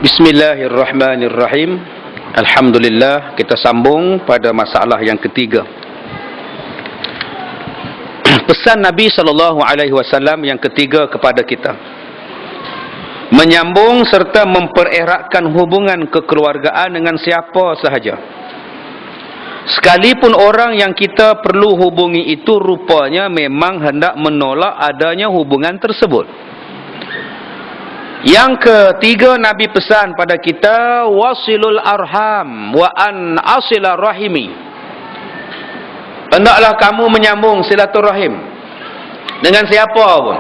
Bismillahirrahmanirrahim. Alhamdulillah, kita sambung pada masalah yang ketiga. Pesan Nabi SAW yang ketiga kepada kita, menyambung serta mempereratkan hubungan kekeluargaan dengan siapa sahaja, sekalipun orang yang kita perlu hubungi itu rupanya memang hendak menolak adanya hubungan tersebut. Yang ketiga, Nabi pesan pada kita, wasilul arham wa an asila rahimi. Hendaklah kamu menyambung silaturahim dengan siapa pun.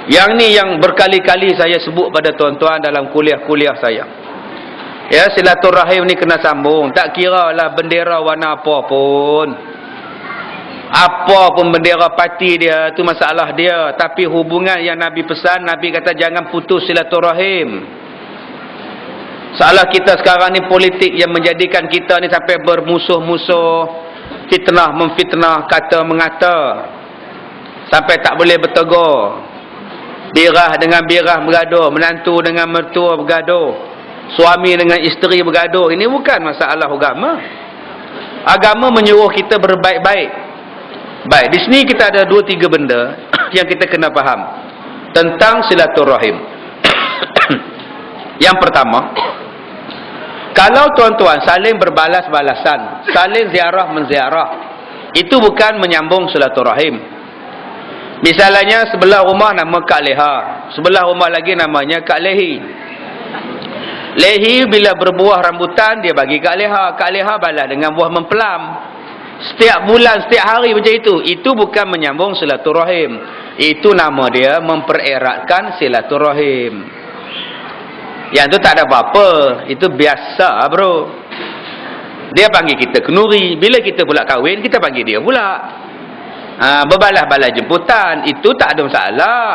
Yang ni yang berkali-kali saya sebut pada tuan-tuan dalam kuliah-kuliah saya. Ya, silaturahim ni kena sambung. Tak kira lah bendera warna apa pun. Apa pun bendera parti dia, tu masalah dia. Tapi hubungan yang Nabi pesan, Nabi kata jangan putus silaturahim. Salah kita sekarang ni politik yang menjadikan kita ni sampai bermusuh-musuh, fitnah memfitnah, kata mengata, sampai tak boleh bertegur. Birah dengan birah bergaduh, menantu dengan mertua bergaduh, suami dengan isteri bergaduh. Ini bukan masalah agama. Agama menyuruh kita berbaik-baik. Baik, di sini kita ada 2-3 benda yang kita kena faham tentang silaturahim. Yang pertama, kalau tuan-tuan saling berbalas-balasan, saling ziarah-menziarah, itu bukan menyambung silaturahim. Misalnya sebelah rumah nama Kak Leha, sebelah rumah lagi namanya Kak Lehi. Lehi bila berbuah rambutan dia bagi Kak Leha, Kak Leha balas dengan buah mempelam. Setiap bulan, setiap hari macam itu bukan menyambung silaturahim. Itu nama dia mempereratkan silaturahim. Yang tu tak ada apa-apa, itu biasa bro. Dia panggil kita kenuri, bila kita pula kahwin kita panggil dia pula. Berbalas-balas jemputan, itu tak ada masalah.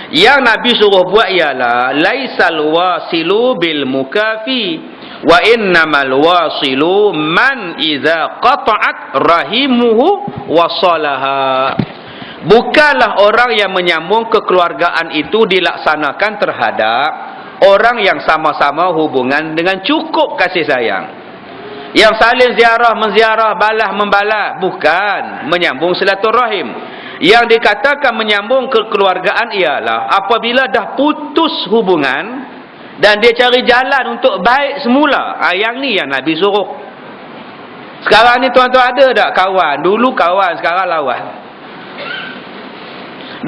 Yang Nabi suruh buat ialah laisal wasilu bil mukafi wa innamal wasilu man iza qata'at rahimuhu wasalaha. Bukanlah orang yang menyambung kekeluargaan itu dilaksanakan terhadap orang yang sama-sama hubungan dengan cukup kasih sayang. Yang saling ziarah menziarah, balas membalas, bukan menyambung silaturahim. Yang dikatakan menyambung kekeluargaan ialah apabila dah putus hubungan dan dia cari jalan untuk baik semula. Yang ni yang Nabi suruh. Sekarang ni tuan-tuan ada tak kawan? Dulu kawan, sekarang lawan.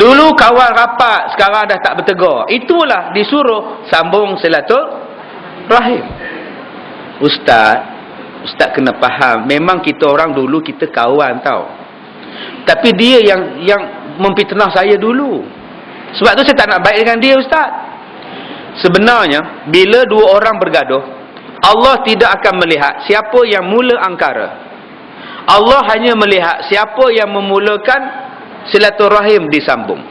Dulu kawan rapat, sekarang dah tak bertegur. Itulah disuruh sambung silaturahim. Ustaz kena faham, memang kita orang dulu kita kawan tau. Tapi dia yang memfitnah saya dulu. Sebab tu saya tak nak baik dengan dia, Ustaz. Sebenarnya bila dua orang bergaduh, Allah tidak akan melihat siapa yang mula angkara. Allah hanya melihat siapa yang memulakan silaturahim disambung.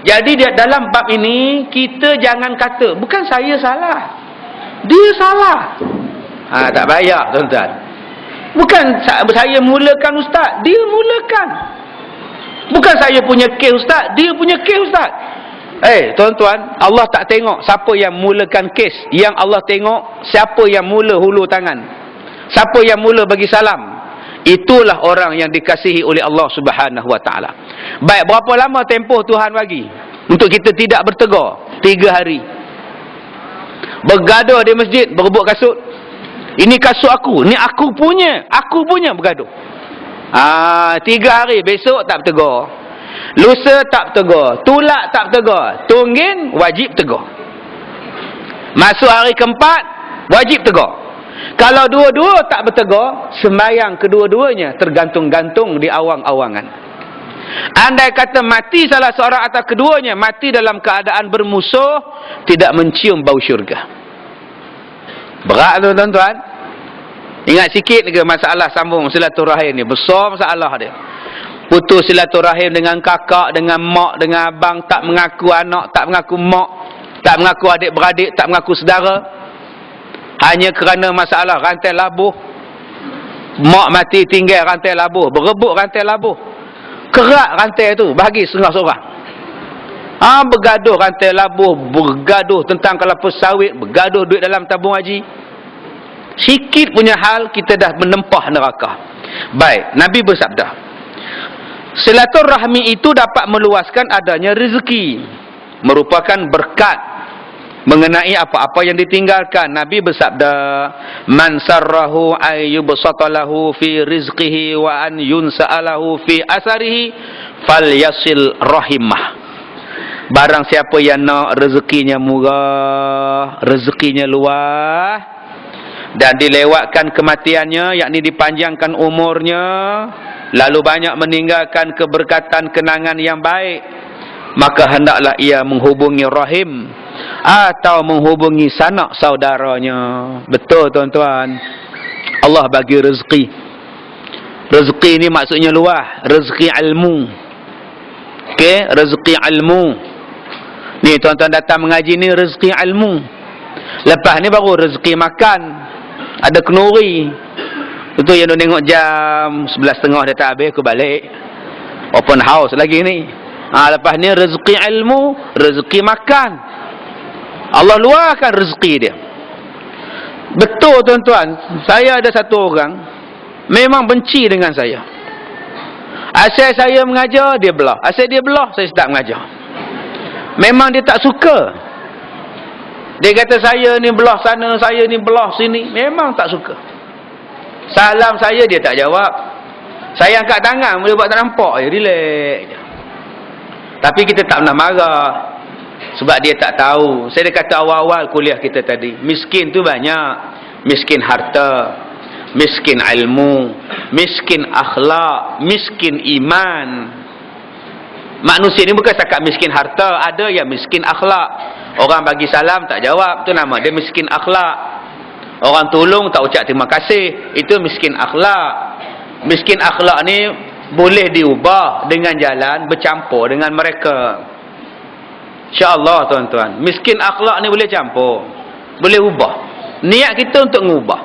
Jadi dalam bab ini kita jangan kata bukan saya salah, dia salah. Tak payah tuan-tuan. Bukan saya mulakan Ustaz, dia mulakan. Bukan saya punya kes Ustaz, dia punya kes Ustaz. Tuan-tuan, Allah tak tengok siapa yang mulakan kes. Yang Allah tengok siapa yang mula hulu tangan, siapa yang mula bagi salam. Itulah orang yang dikasihi oleh Allah Subhanahu Wa Taala. Baik, berapa lama tempoh Tuhan bagi untuk kita tidak bertegur? 3 hari. Bergaduh di masjid, berebut kasut. Ini kasut aku, ni aku punya bergaduh. 3 hari, besok tak bertegur, lusa tak bertegur, tulak tak bertegur, tunggin wajib tegur. Masuk hari keempat wajib tegur. Kalau dua-dua tak bertegur, sembahyang kedua-duanya tergantung-gantung di awang-awangan. Andai kata mati salah seorang atau keduanya, mati dalam keadaan bermusuh, tidak mencium bau syurga. Berat tu tuan-tuan. Ingat sikit ke masalah sambung silaturahim ni, besar masalah dia. Putus silaturahim dengan kakak, dengan mak, dengan abang, tak mengaku anak, tak mengaku mak, tak mengaku adik-beradik, tak mengaku saudara. Hanya kerana masalah rantai labuh. Mak mati tinggal rantai labuh, berebut rantai labuh. Kerat rantai tu, bagi setengah seorang. Bergaduh rantai labuh, bergaduh tentang kelapa sawit, bergaduh duit dalam tabung haji. Sikit punya hal kita dah menempah neraka. Baik, Nabi bersabda, silaturahmi itu dapat meluaskan adanya rezeki, merupakan berkat mengenai apa-apa yang ditinggalkan. Nabi bersabda, man sarrahu ayyubsatalahu fi rizqihi wa an yunsa'alahu fi asarihi falyasil rahimah. Barang siapa yang nak rezekinya murah, rezekinya luas, dan dilewatkan kematiannya, yakni dipanjangkan umurnya, lalu banyak meninggalkan keberkatan kenangan yang baik, maka hendaklah ia menghubungi rahim atau menghubungi sanak saudaranya. Betul tuan-tuan, Allah bagi rezeki. Rezeki ni maksudnya luas, rezeki ilmu. Okey, rezeki ilmu. Ni tuan-tuan datang mengaji ni rezeki ilmu. Lepas ni baru rezeki makan. Ada kenuri. Itu yang dia tengok jam 11.30 dia tak habis, aku balik. Open house lagi ni. Lepas ni rezeki ilmu, rezeki makan. Allah luarkan rezeki dia. Betul tuan-tuan, saya ada satu orang memang benci dengan saya. Asal saya mengajar, dia belah. Asal dia belah, saya start mengajar. Memang dia tak suka. Dia kata saya ni belah sana, saya ni belah sini. Memang tak suka. Salam saya dia tak jawab. Saya angkat tangan, boleh buat tak nampak je, relax je. Tapi kita tak pernah marah. Sebab dia tak tahu. Saya dah kata awal-awal kuliah kita tadi, miskin tu banyak. Miskin harta, miskin ilmu, miskin akhlak, miskin iman. Manusia ni bukan setakat miskin harta, ada yang miskin akhlak. Orang bagi salam tak jawab, tu nama dia miskin akhlak. Orang tolong tak ucap terima kasih, itu miskin akhlak. Miskin akhlak ni boleh diubah dengan jalan bercampur dengan mereka. InsyaAllah tuan-tuan, miskin akhlak ni boleh campur, boleh ubah. Niat kita untuk mengubah.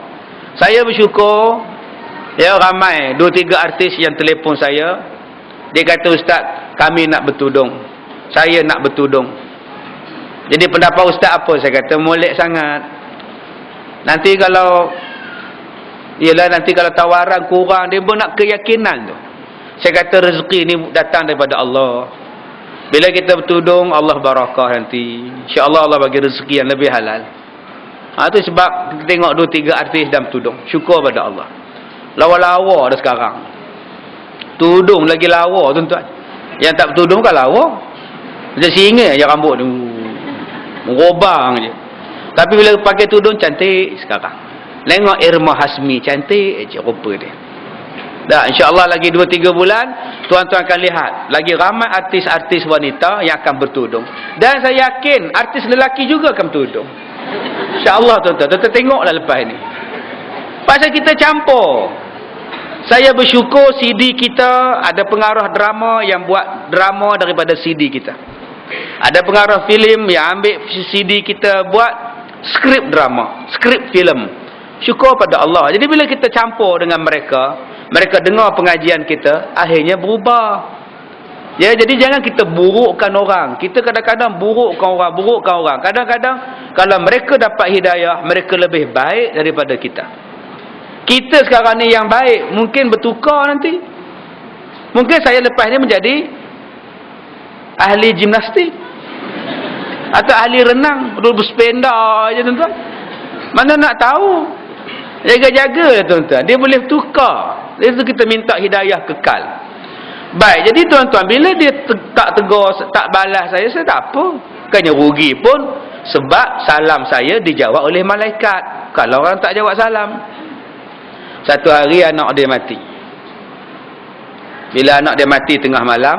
Saya bersyukur, ya, ramai 2-3 artis yang telefon saya. Dia kata, ustaz, kami nak bertudung, saya nak bertudung. Jadi pendapat ustaz apa? Saya kata molek sangat. Nanti kalau tawaran kurang, dia pun nak keyakinan tu. Saya kata rezeki ni datang daripada Allah. Bila kita bertudung, Allah barakah nanti. InsyaAllah Allah bagi rezeki yang lebih halal. Itu sebab kita tengok 2-3 artis dan bertudung. Syukur pada Allah. Lawa-lawa dah sekarang. Tudung lagi lawa tuan-tuan. Yang tak bertudung kan lawa. Macam singa je rambut tu. Merobang je. Tapi bila pakai tudung cantik sekarang. Tengok Irma Hasmi, cantik je rupa dia. Dah, insya-Allah lagi 2-3 bulan tuan-tuan akan lihat lagi ramai artis-artis wanita yang akan bertudung. Dan saya yakin artis lelaki juga akan bertudung. Insya-Allah tuan-tuan, tuan-tuan tengoklah lepas ni. Pasal kita campur. Saya bersyukur CD kita ada pengarah drama yang buat drama daripada CD kita. Ada pengarah filem yang ambil CD kita buat skrip drama, skrip filem. Syukur pada Allah. Jadi bila kita campur dengan mereka, mereka dengar pengajian kita, akhirnya berubah. Ya, jadi jangan kita burukkan orang. Kita kadang-kadang burukkan orang. Kadang-kadang kalau mereka dapat hidayah, mereka lebih baik daripada kita. Kita sekarang ni yang baik, mungkin bertukar nanti. Mungkin saya lepas ni menjadi ahli gimnastik atau ahli renang, bersepeda je tuan-tuan. Mana nak tahu. Jaga-jaga tuan-tuan, dia boleh tukar. Itu kita minta hidayah kekal. Baik, jadi tuan-tuan, bila dia tak tegur, tak balas saya tak apa. Bukannya rugi pun, sebab salam saya dijawab oleh malaikat. Kalau orang tak jawab salam. Satu hari anak dia mati. Bila anak dia mati tengah malam,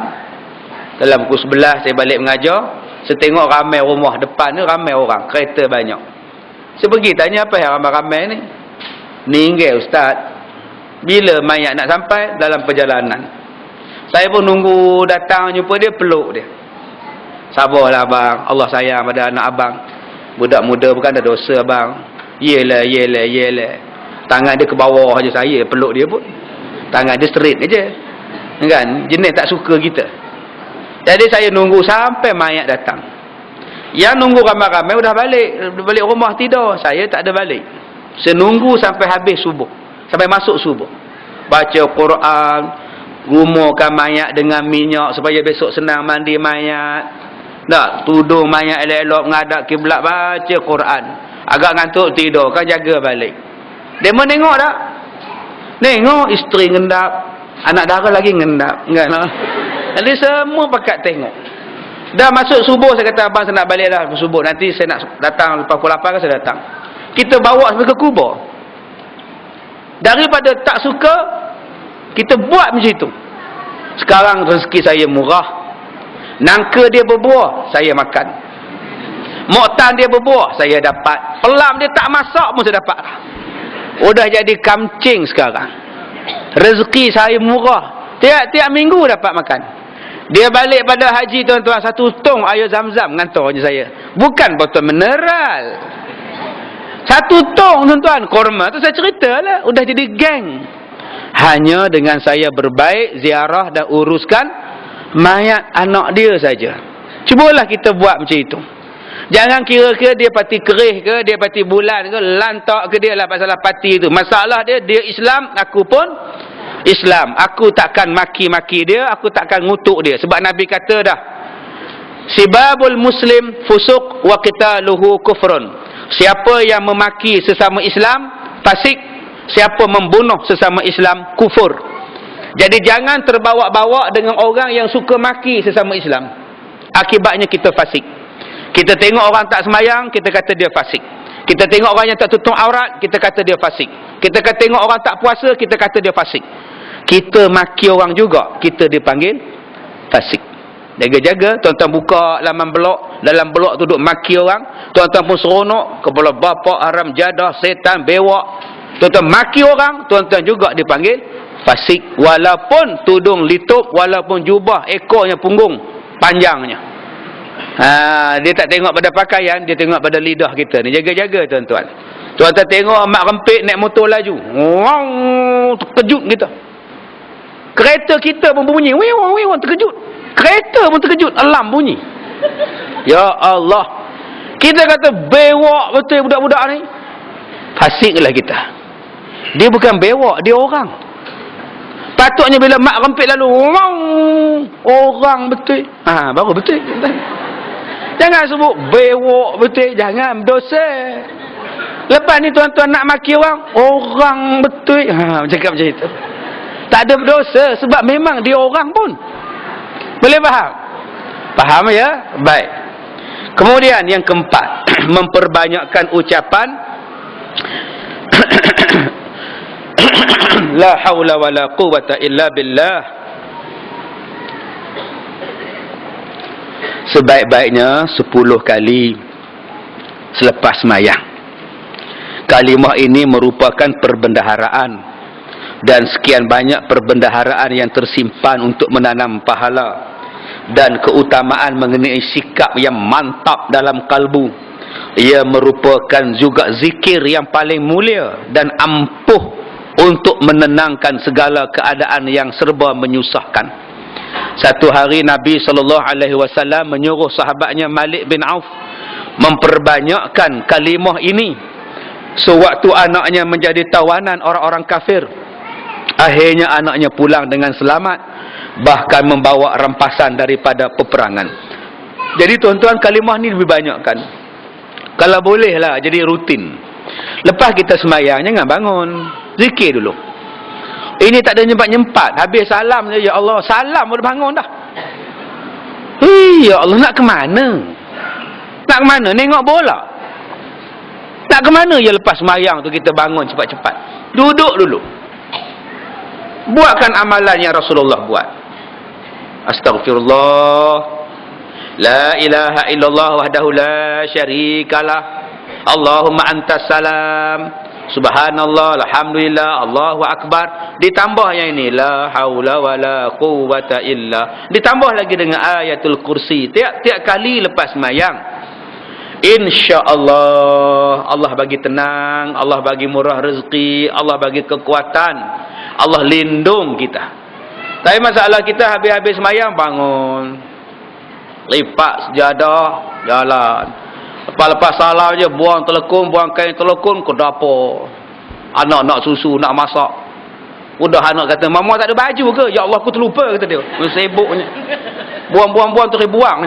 dalam pukul 11 saya balik mengajar, saya tengok ramai rumah depan ni, ramai orang, kereta banyak. Saya pergi tanya, apa yang ramai-ramai ni? Meninggal ustaz. Bila mayat nak sampai? Dalam perjalanan. Saya pun nunggu datang jumpa dia, peluk dia. Sabarlah abang, Allah sayang pada anak abang. Budak muda bukan ada dosa abang. Yelah. Tangan dia ke bawah aja, saya peluk dia pun. Tangan dia straight aja. Kan? Jenis tak suka kita. Jadi saya nunggu sampai mayat datang. Yang nunggu ramai-ramai udah balik rumah tidur. Saya tak ada balik. Saya nunggu sampai habis subuh, sampai masuk subuh. Baca Quran, gumurkan mayat dengan minyak supaya besok senang mandi mayat. Tak, tudung mayat elok-elok, ngadap kiblat, baca Quran. Agak ngantuk tidur, kan jaga balik. Dia menengok tak? Tengok isteri ngendap, anak dara lagi ngendap. Enggak lah. Jadi semua pakat tengok. Dah masuk subuh, saya kata abang saya nak balik dah subuh. Nanti saya nak datang lepas pukul 8 kan saya datang. Kita bawa sampai ke kubur. Daripada tak suka, kita buat macam itu. Sekarang rezeki saya murah. Nangka dia berbuah, saya makan. Moktan dia berbuah, saya dapat. Pelam dia tak masak pun saya dapat. Udah jadi kamcing sekarang. Rezeki saya murah. Tiap-tiap minggu dapat makan. Dia balik pada haji tuan-tuan, 1 tong air zam-zam ngantar je saya. Bukan botol mineral. 1 tong tuan-tuan, korma tu saya ceritalah. Udah jadi geng. Hanya dengan saya berbaik, ziarah dan uruskan mayat anak dia saja. Cubalah kita buat macam itu. Jangan kira-kira dia parti kerih ke, dia parti bulan ke, lantak ke dia lah pasal parti tu. Masalah dia Islam, aku pun Islam. Aku takkan maki-maki dia, aku takkan ngutuk dia. Sebab Nabi kata dah, sibabul muslim fusuq wa qitaluhu kufrun. Siapa yang memaki sesama Islam, fasik. Siapa membunuh sesama Islam, kufur. Jadi jangan terbawa-bawa dengan orang yang suka maki sesama Islam. Akibatnya kita fasik. Kita tengok orang tak semayang, kita kata dia fasik. Kita tengok orang yang tak tutup aurat, kita kata dia fasik. Kita tengok orang tak puasa, kita kata dia fasik. Kita maki orang juga, kita dipanggil fasik. Jaga-jaga, tuan-tuan buka laman blog, dalam blog tu duduk maki orang, tuan-tuan pun seronok, kepala bapa, haram jadah, setan, bewak. Tuan-tuan maki orang, tuan-tuan juga dipanggil fasik. Walaupun tudung litup, walaupun jubah, ekornya punggung, panjangnya. Dia tak tengok pada pakaian, dia tengok pada lidah kita ni. Jaga-jaga tuan-tuan. Tuan-tuan tengok mak rempit naik motor laju, wow, terkejut kita. Kereta kita pun bunyi, wiwang, terkejut. Kereta pun terkejut, alarm bunyi. Ya Allah. Kita kata bewak betul budak-budak ni. Fasiklah kita. Dia bukan bewak, dia orang. Patutnya bila mak rempit lalu, wow, orang betul. Baru betul. Jangan sebut bewak betul, jangan berdosa. Lepas ni tuan-tuan nak maki orang betul. Cakap macam itu. Tak ada berdosa sebab memang dia orang pun. Boleh faham? Faham ya? Baik. Kemudian yang keempat, memperbanyakkan ucapan la haula wala quwwata illa billah. Sebaik-baiknya 10 kali selepas sembahyang. Kalimah ini merupakan perbendaharaan, dan sekian banyak perbendaharaan yang tersimpan untuk menanam pahala dan keutamaan mengenai sikap yang mantap dalam kalbu. Ia merupakan juga zikir yang paling mulia dan ampuh untuk menenangkan segala keadaan yang serba menyusahkan. Satu hari Nabi SAW menyuruh sahabatnya Malik bin Auf memperbanyakkan kalimah ini sewaktu anaknya menjadi tawanan orang-orang kafir. Akhirnya anaknya pulang dengan selamat, bahkan membawa rampasan daripada peperangan. Jadi tuan-tuan, kalimah ni lebih banyakkan. Kalau bolehlah jadi rutin. Lepas kita sembahyang, jangan bangun, zikir dulu. Ini tak ada nyempat-nyempat. Habis salam je, ya Allah, salam udah bangun dah. Ya Allah, nak ke mana? Nak ke mana? Nengok bola. Nak ke mana ya lepas sembahyang tu kita bangun cepat-cepat? Duduk dulu. Buatkan amalan yang Rasulullah buat. Astaghfirullah, la ilaha illallah wahdahu la syarikalah, Allahumma antas salam, subhanallah, alhamdulillah, Allahu akbar. Ditambah yang ini, la haula wala quwwata illa. Ditambah lagi dengan ayatul kursi tiap-tiap kali lepas sembahyang. InsyaAllah Allah bagi tenang, Allah bagi murah rezeki, Allah bagi kekuatan, Allah lindung kita. Tapi masalah kita habis-habis sembahyang bangun. lipat sejadah, jalan. Lepas-lepas salam je, buang telekung, buang kain telekung ke dapur. Anak nak susu, nak masak. Udah anak kata, mama tak ada baju ke? Ya Allah, aku terlupa, kata dia. Sibuknya. Buang-buang-buang, terus buang.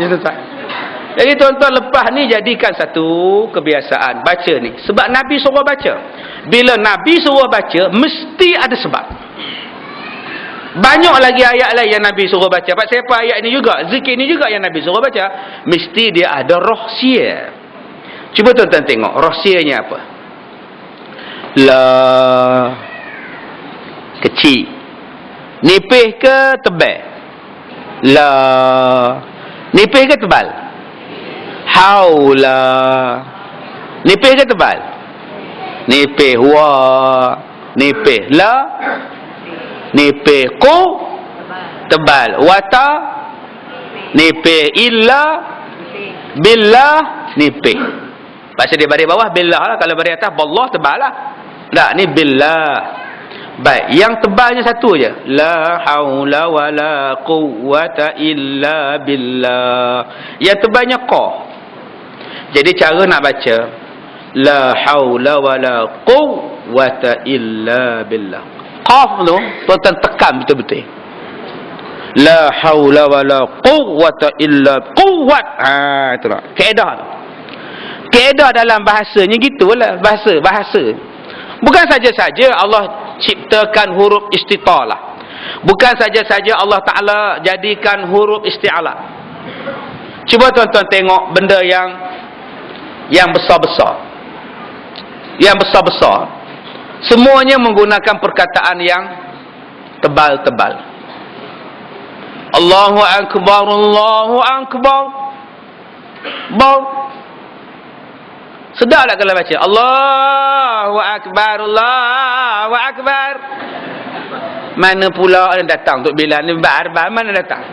Jadi tuan-tuan, lepas ni jadikan satu kebiasaan. Baca ni. Sebab Nabi suruh baca. Bila Nabi suruh baca, mesti ada sebab. Banyak lagi ayat lain yang Nabi suruh baca. Siapa ayat ni juga, zikir ni juga yang Nabi suruh baca. Mesti dia ada rahsia. Cuba tuan-tuan tengok, rahsianya apa? La kecil. Nipih ke tebal? La nipih ke tebal? Haula. Nipih ke tebal? Nipih wa. Nipih la. Nipih ku tebal. Wata nipih illa billah nipih. Pasal dia baris bawah billah lah. Kalau baris atas ballah tebal lah. Tak, ni billah. Baik, yang tebalnya satu je. La haula wala quwwata illa billah. Yang tebalnya qaf. Jadi cara nak baca la haula wala quwwata illa billah. Qaf tu tuan tekan betul-betul. La haula wala quwwata illa quwwat. Itulah kaedah tu. Kaedah dalam bahasanya gitulah, bahasa. Bukan saja-saja Allah ciptakan huruf istitalah. Bukan saja-saja Allah Ta'ala jadikan huruf isti'ala. Cuba tuan-tuan tengok benda yang besar-besar. Yang besar-besar. Semuanya menggunakan perkataan yang tebal-tebal. Allahu Akbar, Allahu Akbar. Bau. Sedar tak kalau baca? Allahu Akbar, Allahu Akbar. Mana pula yang datang untuk bilang ni bar, mana datang?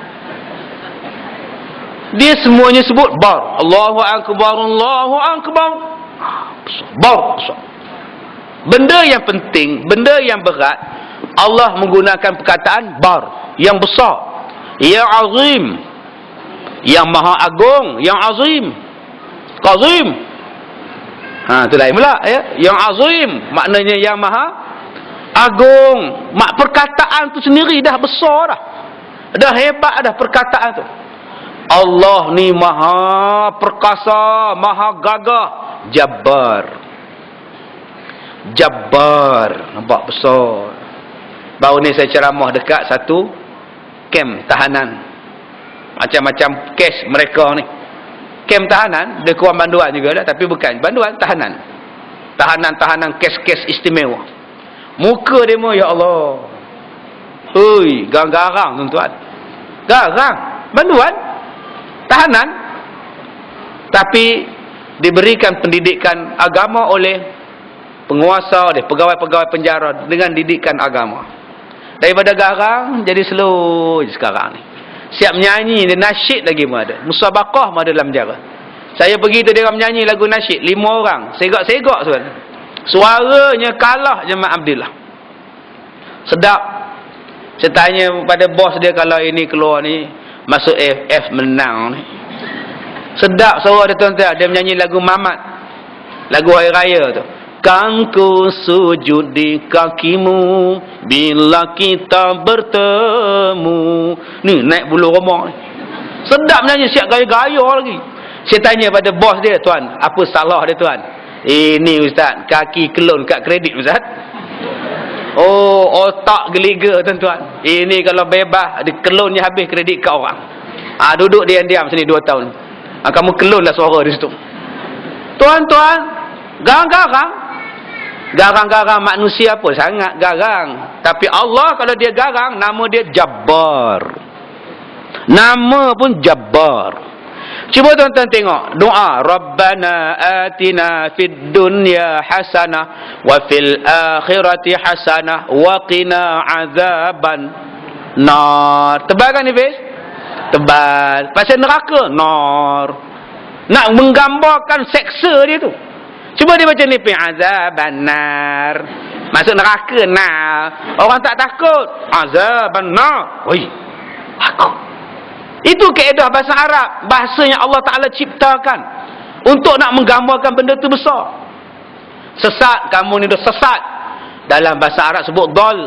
Dia semuanya sebut bar. Allahu Akbar, Allahu Akbar. Bar. Benda yang penting, benda yang berat, Allah menggunakan perkataan bar, yang besar, yang azim, yang maha agung, yang azim. Qazim. Itu lain pula ya. Yang azim maknanya yang maha agung. Mak perkataan tu sendiri dah besar dah. Dah hebat dah perkataan tu. Allah ni maha perkasa, maha gagah, Jabbar. Jabbar, nampak besar. Baru ni saya ceramah dekat satu kem tahanan. Macam-macam kes mereka ni. Kem tahanan, dia kurang banduan juga lah, tapi bukan banduan, tahanan. Tahanan-tahanan kes-kes istimewa. Muka dia ya Allah. Hui, garang-garang tuan-tuan. Garang, banduan, tahanan. Tapi diberikan pendidikan agama oleh penguasa, oleh pegawai-pegawai penjara dengan didikan agama. Daripada garang jadi slow sekarang ni. Siap menyanyi, dia nasyid lagi pun ada. Musabaqah pun ada dalam penjara. Saya pergi tu dia menyanyi lagu nasyid, 5 orang. Segak-segak sebenarnya. Suaranya kalah je Mak Abdillah. Sedap. Saya tanya pada bos dia kalau ini keluar ni, masuk F menang ni. Sedap suara dia tuan-tuan. Dia menyanyi lagu Mamat. Lagu Hari Raya tu. Kan ku sujud di kakimu bila kita bertemu. Ni naik bulu roma ni. Sedap nyanyi, siap gaya-gaya lagi. Saya tanya pada bos dia, tuan, apa salah dia tuan? Ini ustaz, kaki kelon kat kredit ustaz. Oh, otak geliga tuan-tuan. Ini kalau bebas, dia kelonnya habis kredit kat orang. Duduk diam-diam sini 2 tahun. Kamu kelonlah suara di situ. Tuan-tuan, garang-garang. Garang-garang manusia pun sangat garang. Tapi Allah kalau dia garang, nama dia Jabbar. Nama pun Jabbar. Cuba tuan-tuan tengok doa, Rabbana atina fid dunya hasanah wa fil akhirati hasanah wa qina azaban nar. Tebal kan ni bes? Tebal. Pasal neraka, nar. Nak menggambarkan seksa dia tu. Cuba dia baca ni, azaban nar. Masuk neraka, nar. Orang tak takut. Azaban nar. Oi, takut. Itu kaedah bahasa Arab, bahasa yang Allah Ta'ala ciptakan untuk nak menggambarkan benda tu besar. Sesat, kamu ni dah sesat. Dalam bahasa Arab sebut dol.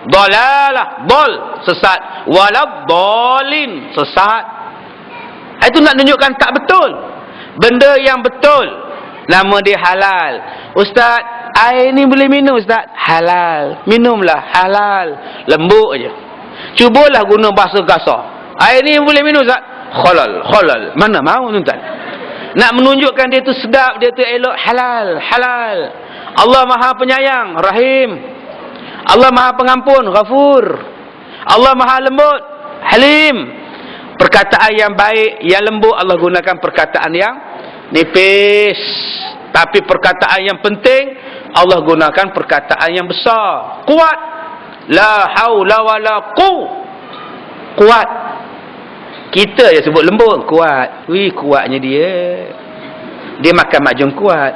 Dolalah, dol, sesat. Walad-dolin, sesat. Itu nak tunjukkan tak betul. Benda yang betul, nama dia halal. Ustaz, air ni boleh minum Ustaz? Halal. Minumlah, halal. Lembut aja. Cubalah guna bahasa kasar. Air ni boleh minum Ustaz? Halal, halal. Mana mahu tuan-tuan? Nak menunjukkan dia tu sedap, dia tu elok, halal, halal. Allah Maha Penyayang, Rahim. Allah Maha Pengampun, Ghafur. Allah Maha Lembut, Halim. Perkataan yang baik, yang lembut, Allah gunakan perkataan yang nipis. Tapi perkataan yang penting, Allah gunakan perkataan yang besar. Kuat. La haula wala kuat. Kita je sebut lembut, kuat. Wih, kuatnya dia. Dia makan makjun kuat.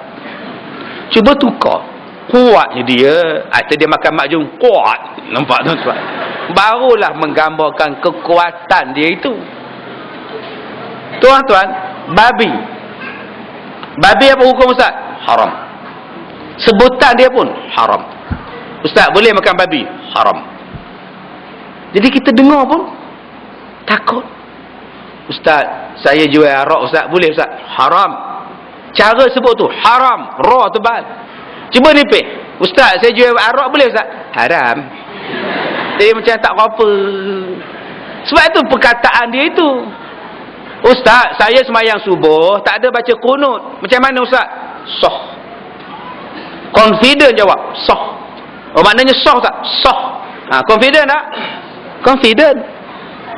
Cuba tukar. Kuatnya dia. Atau dia makan makjun kuat. Nampak tuan-tuan? Barulah menggambarkan kekuatan dia itu. Tuan-tuan, babi. Babi apa hukum Ustaz? Haram. Sebutan dia pun haram. Ustaz, boleh makan babi? Haram. Jadi kita dengar pun takut. Ustaz, saya jual arak Ustaz, boleh Ustaz? Haram. Cara sebut tu haram, ra tebal. Cuba nipis. Ustaz, saya jual arak boleh Ustaz? Haram. Dia macam tak apa. Sebab itu perkataan dia itu. Ustaz, saya semayang subuh tak ada baca kunut. Macam mana Ustaz? Sah. Confident jawab, sah. Oh, maknanya sah tak? Sah. Confident tak? Confident.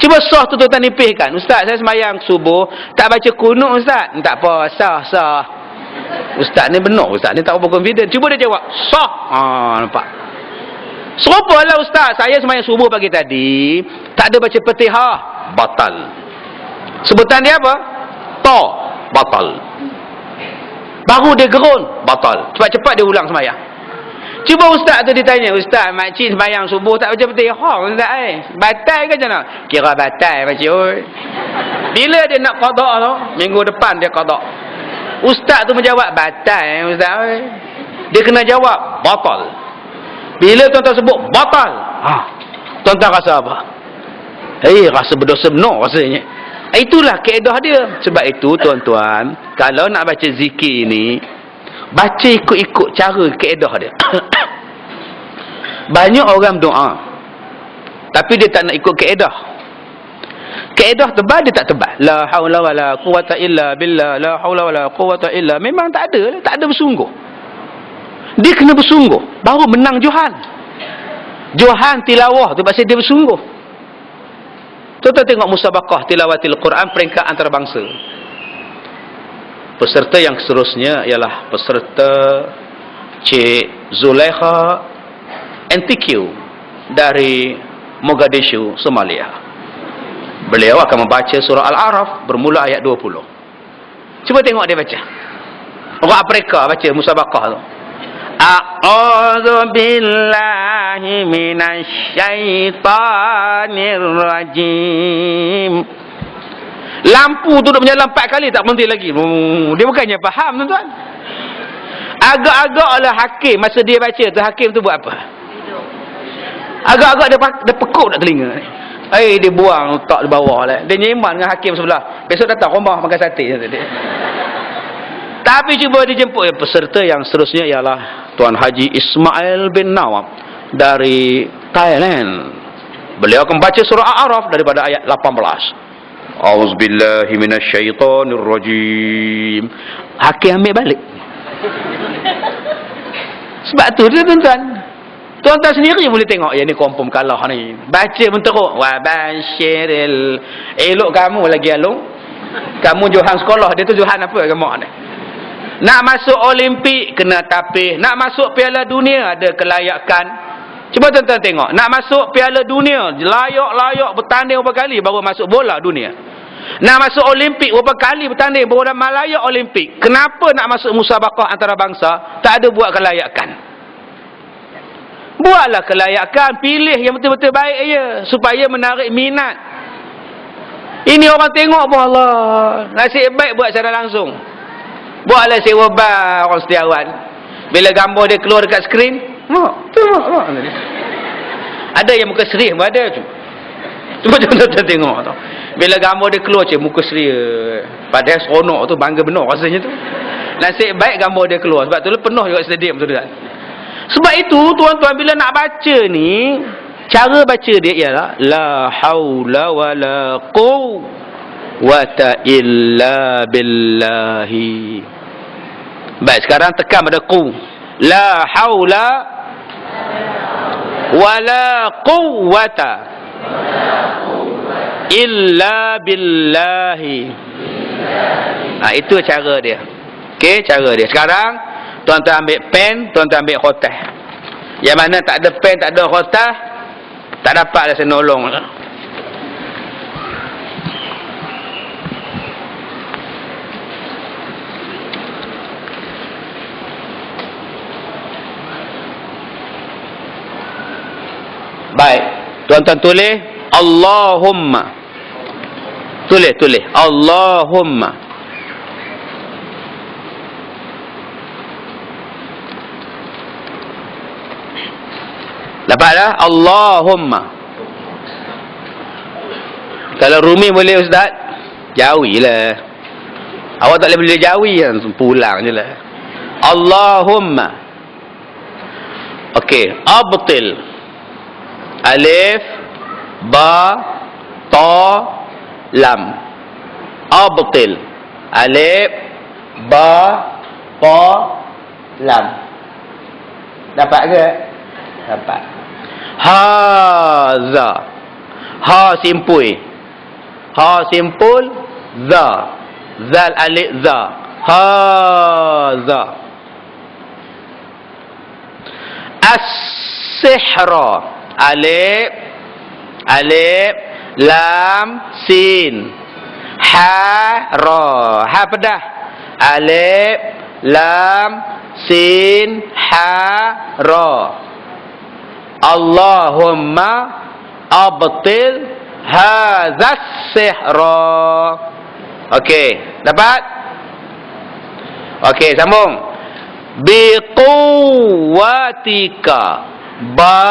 Cuba sah tu tuan nipihkan. Ustaz, saya semayang subuh tak baca kunut Ustaz. Tak apa, sah. Ustaz ni benar, Ustaz ni tak apa confident. Cuba dia jawab, sah. Nampak? Serupalah Ustaz, saya semayang subuh pagi tadi tak ada baca Fatihah, batal. Sebutan dia apa? Ta, batal. Baru dia gerun, batal. Cepat-cepat dia ulang semayang. Cuba Ustaz tu ditanya, Ustaz, makcik semayang subuh tak baca Fatihah Ustaz batal ke macam mana? Kira batal makcik oi. Bila dia nak qada tu, minggu depan dia qada. Ustaz tu menjawab batal Ustaz oi. Dia kena jawab batal. Bila tuan-tuan sebut batal, tuan-tuan rasa apa? Rasa berdosa benar rasanya. Itulah kaedah dia. Sebab itu tuan-tuan, kalau nak baca zikir ni, baca ikut-ikut cara kaedah dia. Banyak orang doa, tapi dia tak nak ikut kaedah. Kaedah tebal, dia tak tebal. La haula wala quwata illa billah, la haula wala quwata illa. Memang tak ada bersungguh. Dia kena bersungguh, baru menang Johan. Johan tilawah tu pasal dia bersungguh. Tuan-tuan tengok musabaqah tilawatil Quran peringkat antarabangsa. Peserta yang seterusnya ialah peserta Cik Zulaikha NTQ dari Mogadishu, Somalia. Beliau akan membaca surah Al-A'raf bermula ayat 20. Cuba tengok dia baca. Orang Afrika baca musabaqah tu. A'udzu billahi minasyaitonir rajim. Lampu tu duduk menyala 4 kali tak berhenti lagi. Dia bukannya faham tuan-tuan. Agak-agaklah hakim masa dia baca tu, hakim tu buat apa? Agak-agak dia pekuk tak telinga. Dia buang letak di bawah lah. Dia nyeman dengan hakim sebelah. Besok datang rumah makan sate. Tapi cuba dijemput peserta yang seterusnya ialah Tuan Haji Ismail bin Nawab dari Thailand. Beliau akan baca surah Al-A'raf daripada ayat 18. Auzubillahi minasyaitonirrajim. Hakim ambil balik. Sebab tu dia tuan-tuan. Tuan-tuan sendiri boleh tengok yang ni confirm kalah ni. Baca pun teruk. Wa basyiril. Elok kamu lagi alung. Kamu Johan sekolah, dia tu Johan apa kamu ni? Nak masuk Olimpik kena tapih. Nak masuk Piala Dunia ada kelayakan. Cuba tuan-tuan tengok. Nak masuk Piala Dunia, layak-layak bertanding berapa kali baru masuk bola dunia. Nak masuk Olimpik berapa kali bertanding baru layak Olimpik. Kenapa nak masuk musabaqah antarabangsa tak ada buat kelayakan? Buatlah kelayakan, pilih yang betul-betul baik je supaya menarik minat. Ini orang tengok pun Allah. Nasib baik buat secara langsung. Buatlah sewa bar orang setiawan. Bila gambar dia keluar dekat skrin, tengok. Ada yang muka serius pun ada tu. Cuba tuan-tuan tengok tu. Bila gambar dia keluar muka serius. Padahal seronok tu, bangga benar rasanya tu. Nasib baik gambar dia keluar. Sebab tu penuh juga stadium tu dekat. Sebab itu tuan-tuan bila nak baca ni, cara baca dia ialah la haula wala quwwata illa billahi. Baik, sekarang tekan pada qu. La haula wala quwwata illa billahi. Itu cara dia. Okey, cara dia. Sekarang tuan-tuan ambil pen, tuan-tuan ambil khotah. Yang mana tak ada pen, tak ada khotah, tak dapatlah saya nolong. Baik, tuan-tuan tulis Allahumma. Tulis Allahumma. Dapat dah? Allahumma. Kalau Rumi boleh ustaz, jawi lah. Awak tak boleh jawi kan, pulang je lah. Allahumma. Okey, abtil. Alif, ba, ta, lam. Abtil. Alif, ba, ta, lam. Dapat ke? Dapat. Haza. Ha simpul. Ha simpul. Za. Zal alif za. Haza. As-sihra. Alif. Alif. Lam. Sin. Ha. Ra. Ha pedah. Alif. Lam. Sin. Ha. Ra. Allahumma abtil hadzas sihra. Okey, dapat? Okey, sambung. Bi quwwatika. Ba,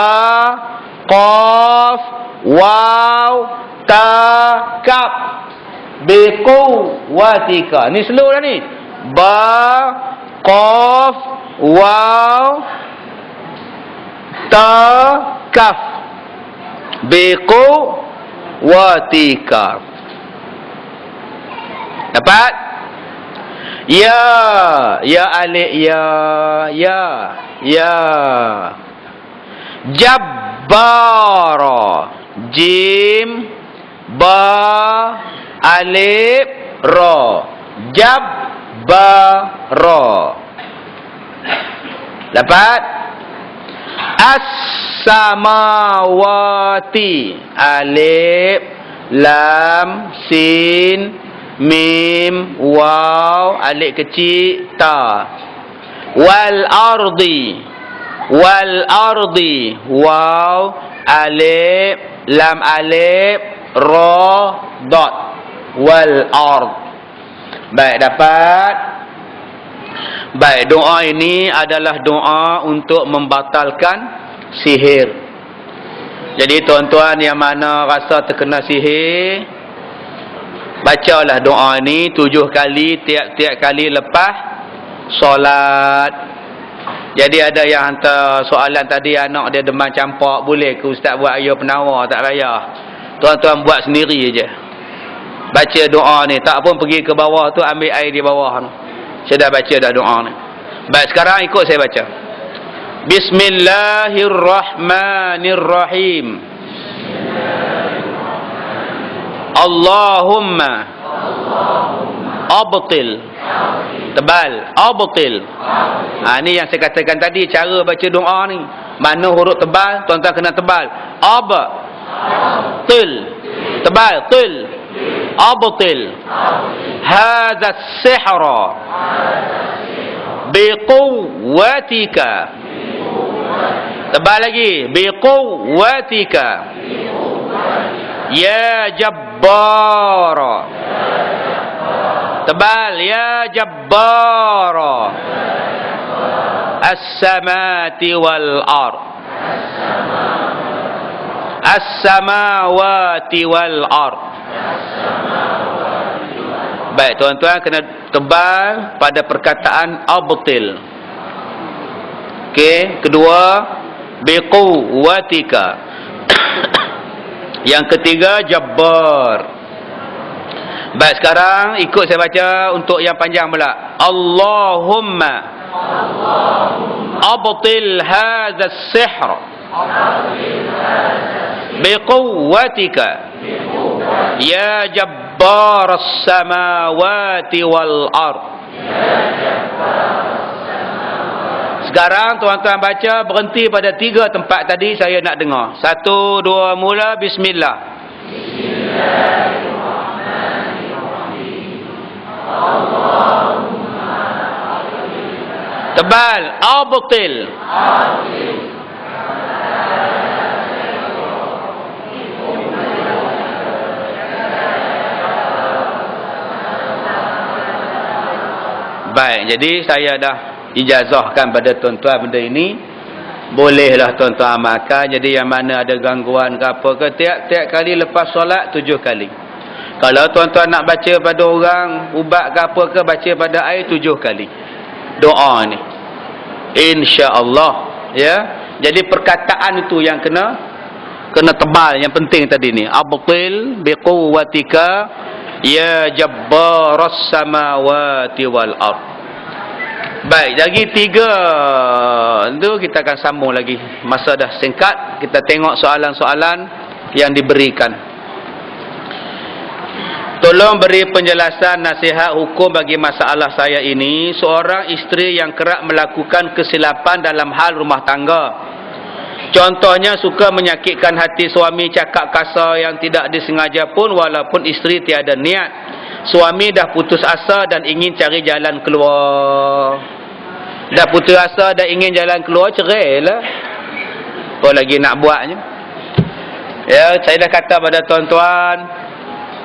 qaf, waw, ta, kaf. Bi quwwatika. Ni slow dah ni. Ba, qaf, waw, ta, kaf. Biqu watika. Dapat? Ya. Ya alif ya. Ya. Jabbara. Jim. Ba. Alif. Ra. Jabbara. Dapat? As-samawati. Alif, lam, sin, mim, waw, alif kecil, ta. Wal ardi. Wal ardi. Waw, alif, lam alif, ra, dot. Wal ard. Baik, dapat. Baik, doa ini adalah doa untuk membatalkan sihir. Jadi tuan-tuan yang mana rasa terkena sihir, bacalah doa ini 7 kali tiap-tiap kali lepas solat. Jadi ada yang hantar soalan tadi, anak dia demam campak, boleh ke ustaz buat air penawar? Tak payah. Tuan-tuan buat sendiri je. Baca doa ni, tak pun pergi ke bawah tu ambil air di bawah tu. Saya dah baca dah doa ni. Baik, sekarang ikut saya baca. Bismillahirrahmanirrahim. Allahumma abtil. Tebal. Abtil. Ni yang saya katakan tadi, cara baca doa ni. Mana huruf tebal, tuan-tuan kena tebal. Til. Tebal. Til. Abtil. Hadha sihra. Biquwwatika. Tebal lagi. Biquwwatika. Ya Jabb Jabbar. Tebal. Ya Jabbar. As-samati wal ard. As-samawati wal ard. Baik, tuan-tuan kena tebal pada perkataan abtil. Okey, kedua biquwwatika. Yang ketiga jabbar. Baik, sekarang ikut saya baca untuk yang panjang pula. Allahumma abtil hadha as-sihr biquwwatika ya jabbar as-samawati wal ard. Sekarang tuan-tuan baca berhenti pada 3 tempat tadi, saya nak dengar. 1, 2, mula. Bismillah. Tebal. Abtil. Baik, jadi saya dah ijazahkan pada tuan-tuan benda ini. Bolehlah tuan-tuan amalkan. Jadi yang mana ada gangguan ke apa ke, tiap-tiap kali lepas solat 7 kali. Kalau tuan-tuan nak baca pada orang ubat ke apa ke, baca pada air 7 kali doa ni, insya-Allah. Ya, jadi perkataan itu yang kena tebal, yang penting tadi ni. Abtil biquwwatika ya jabbaras samawati wal ard. Baik, lagi 3 tu kita akan sambung lagi. Masa dah singkat, kita tengok soalan-soalan yang diberikan. Tolong beri penjelasan nasihat hukum bagi masalah saya ini. Seorang isteri yang kerap melakukan kesilapan dalam hal rumah tangga. Contohnya suka menyakitkan hati suami, cakap kasar yang tidak disengaja pun walaupun isteri tiada niat. Suami dah putus asa dan ingin cari jalan keluar. Dah putus asa dan ingin jalan keluar, cerai lah. Apa lagi nak buatnya? Ya, saya dah kata pada tuan-tuan,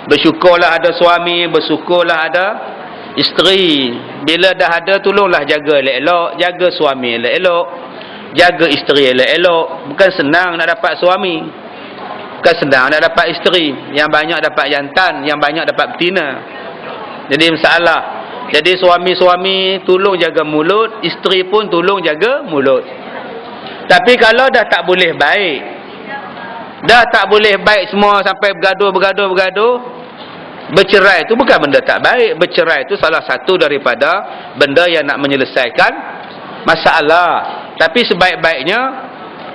bersyukurlah ada suami, bersyukurlah ada isteri. Bila dah ada, tolonglah jaga elok-elok, jaga suami elok-elok, jaga isteri elok-elok. Bukan senang nak dapat suami, bukan senang nak dapat isteri. Yang banyak dapat jantan, yang banyak dapat betina. Jadi masalah. Jadi suami-suami tolong jaga mulut, isteri pun tolong jaga mulut. Tapi kalau dah tak boleh baik, dah tak boleh baik semua sampai bergaduh, bercerai itu bukan benda tak baik. Bercerai itu salah satu daripada benda yang nak menyelesaikan masalah. Tapi sebaik-baiknya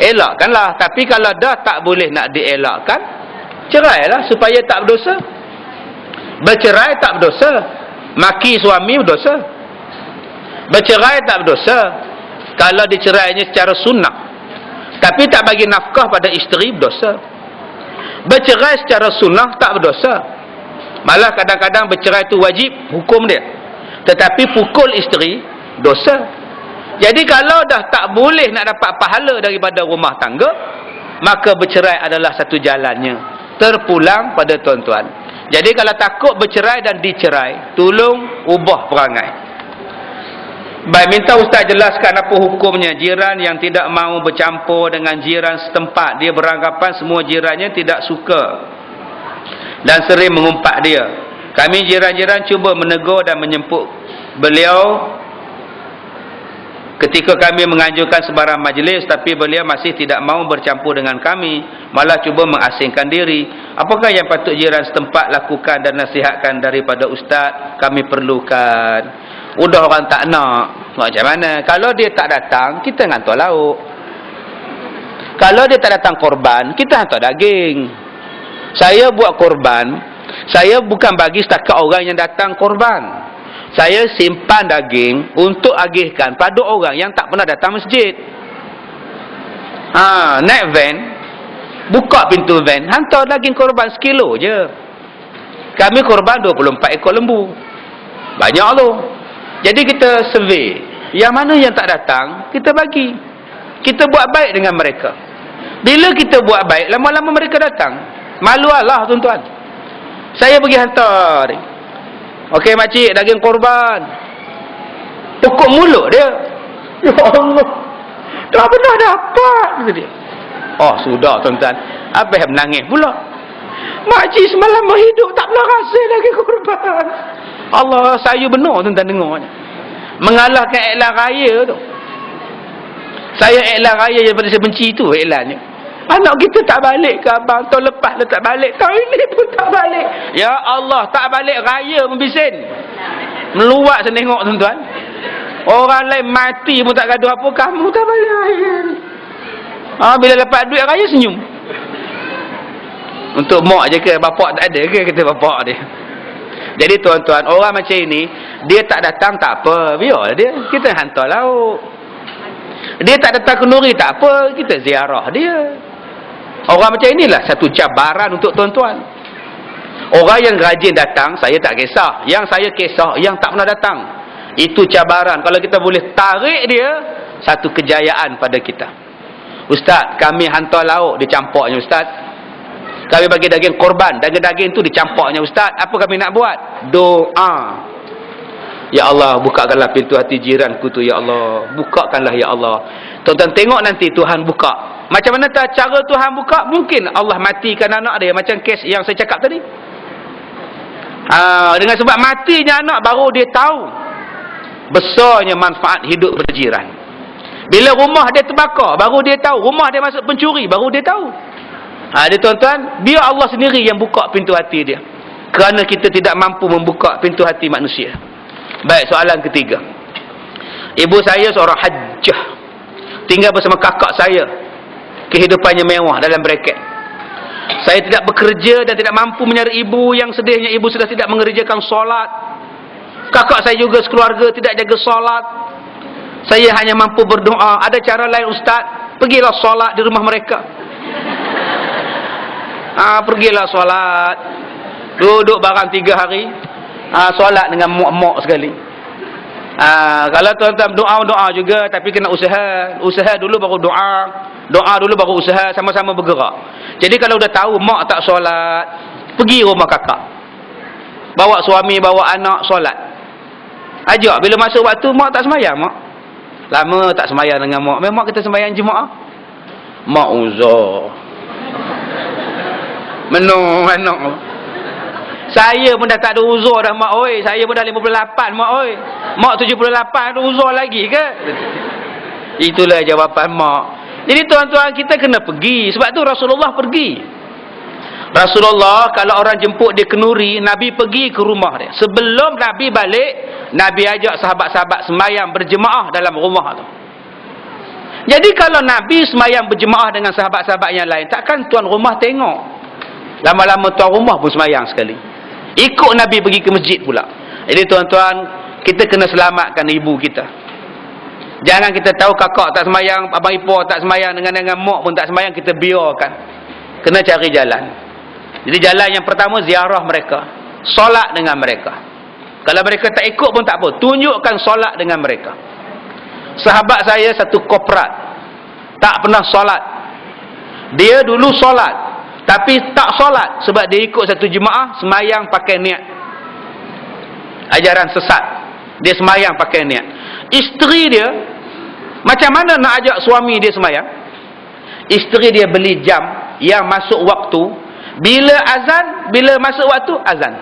elakkanlah. Tapi kalau dah tak boleh nak dielakkan, cerailah supaya tak berdosa. Bercerai tak berdosa. Maki suami berdosa. Bercerai tak berdosa kalau dicerainya secara sunnah. Tapi tak bagi nafkah pada isteri, berdosa. Bercerai secara sunnah tak berdosa. Malah kadang-kadang bercerai itu wajib hukum dia. Tetapi pukul isteri, dosa. Jadi kalau dah tak boleh nak dapat pahala daripada rumah tangga, maka bercerai adalah satu jalannya. Terpulang pada tuan-tuan. Jadi kalau takut bercerai dan dicerai, tolong ubah perangai. Baik, minta ustaz jelaskan apa hukumnya jiran yang tidak mahu bercampur dengan jiran setempat. Dia beranggapan semua jirannya tidak suka dan sering mengumpat dia. Kami jiran-jiran cuba menegur dan menyemput beliau ketika kami menganjurkan sebarang majlis, tapi beliau masih tidak mahu bercampur dengan kami, malah cuba mengasingkan diri. Apakah yang patut jiran setempat lakukan dan nasihatkan daripada ustaz? Kami perlukan. Udah orang tak nak, macam mana? Kalau dia tak datang, kita hantar lauk. Kalau dia tak datang korban, kita hantar daging. Saya buat korban, saya bukan bagi setakat orang yang datang korban. Saya simpan daging untuk agihkan pada orang yang tak pernah datang masjid. Naik van, buka pintu van, hantar daging korban 1 kilo je. Kami korban 24 ekor lembu. Banyak tu. Jadi kita survey, yang mana yang tak datang, kita bagi. Kita buat baik dengan mereka. Bila kita buat baik, lama-lama mereka datang. Malu Allah tuan-tuan. Saya pergi hantar dia. Okey makcik, daging korban. Pokok mulut dia. Ya Allah, tak pernah dapat, kata dia. Oh sudah tuan-tuan, apa yang menangis pula? Makcik semalam berhidup tak pernah rasa daging korban. Allah, saya benar tuan-tuan dengarnya. Mengalahkan iklan raya tu. Saya iklan raya daripada saya benci tu iklannya. Anak kita tak balik ke abang, tahun lepas dah tak balik, tahun ini pun tak balik. Ya Allah, tak balik raya membisin. Meluat saya tengok tuan-tuan. Orang lain mati pun tak gaduh apa, kamu tak balik raya. Bila dapat duit raya senyum. Untuk mak je ke, bapak tak ada ke, kata bapak dia. Jadi tuan-tuan, orang macam ini, dia tak datang tak apa, biar dia, kita hantar lauk. Dia tak datang ke Nuri tak apa, kita ziarah dia. Orang macam inilah satu cabaran untuk tuan-tuan. Orang yang rajin datang, saya tak kisah. Yang saya kisah, yang tak pernah datang. Itu cabaran. Kalau kita boleh tarik dia, satu kejayaan pada kita. Ustaz, kami hantar lauk, dicampaknya Ustaz. Kami bagi daging korban, daging-daging tu dicampaknya Ustaz. Apa kami nak buat? Doa. Ya Allah, bukakanlah pintu hati jiranku tu, Ya Allah. Bukakanlah, Ya Allah. Tuan-tuan tengok nanti Tuhan buka. Macam mana cara Tuhan buka? Mungkin Allah matikan anak dia. Macam kes yang saya cakap tadi. Dengan sebab matinya anak, baru dia tahu besarnya manfaat hidup berjiran. Bila rumah dia terbakar, baru dia tahu. Rumah dia masuk pencuri, baru dia tahu. Dia tuan-tuan, biar Allah sendiri yang buka pintu hati dia. Kerana kita tidak mampu membuka pintu hati manusia. Baik, soalan ketiga. Ibu saya seorang hajjah, tinggal bersama kakak saya. Kehidupannya mewah dalam bracket. Saya tidak bekerja dan tidak mampu mencari ibu. Yang sedihnya ibu sudah tidak mengerjakan solat. Kakak saya juga sekeluarga tidak jaga solat. Saya hanya mampu berdoa. Ada cara lain Ustaz? Pergilah solat di rumah mereka. Pergilah solat. Duduk barang 3 hari. Solat dengan mak-mak sekali. Kalau tuan-tuan doa juga, tapi kena usaha. Usaha dulu baru doa. Doa dulu baru usaha, sama-sama bergerak. Jadi kalau dah tahu mak tak solat, pergi rumah kakak. Bawa suami, bawa anak solat. Ajak, bila masuk waktu mak tak sembahyang mak. Lama tak sembahyang dengan mak. Memang kita sembahyang jemaah. Mak uzur. Menung anak. Saya pun dah tak ada uzur dah mak oi. Saya pun dah 58 mak oi. Mak 78 ada uzur lagi ke? Itulah jawapan mak. Jadi tuan-tuan, kita kena pergi. Sebab tu Rasulullah pergi. Rasulullah kalau orang jemput dia ke Nuri, Nabi pergi ke rumah dia. Sebelum Nabi balik, Nabi ajak sahabat-sahabat semayang berjemaah dalam rumah tu. Jadi kalau Nabi semayang berjemaah dengan sahabat-sahabat yang lain, takkan tuan rumah tengok. Lama-lama tuan rumah pun semayang sekali. Ikut Nabi pergi ke masjid pula. Jadi tuan-tuan, kita kena selamatkan ibu kita. Jangan kita tahu kakak tak semayang, abang ipar tak semayang, dengan mak pun tak semayang, kita biarkan. Kena cari jalan. Jadi jalan yang pertama, ziarah mereka. Solat dengan mereka. Kalau mereka tak ikut pun tak apa. Tunjukkan solat dengan mereka. Sahabat saya satu korporat, tak pernah solat. Dia dulu solat, tapi tak solat. Sebab dia ikut satu jemaah, semayang pakai niat. Ajaran sesat. Dia semayang pakai niat. Isteri dia, macam mana nak ajak suami dia semayang? Isteri dia beli jam yang masuk waktu. Bila azan, bila masuk waktu, azan.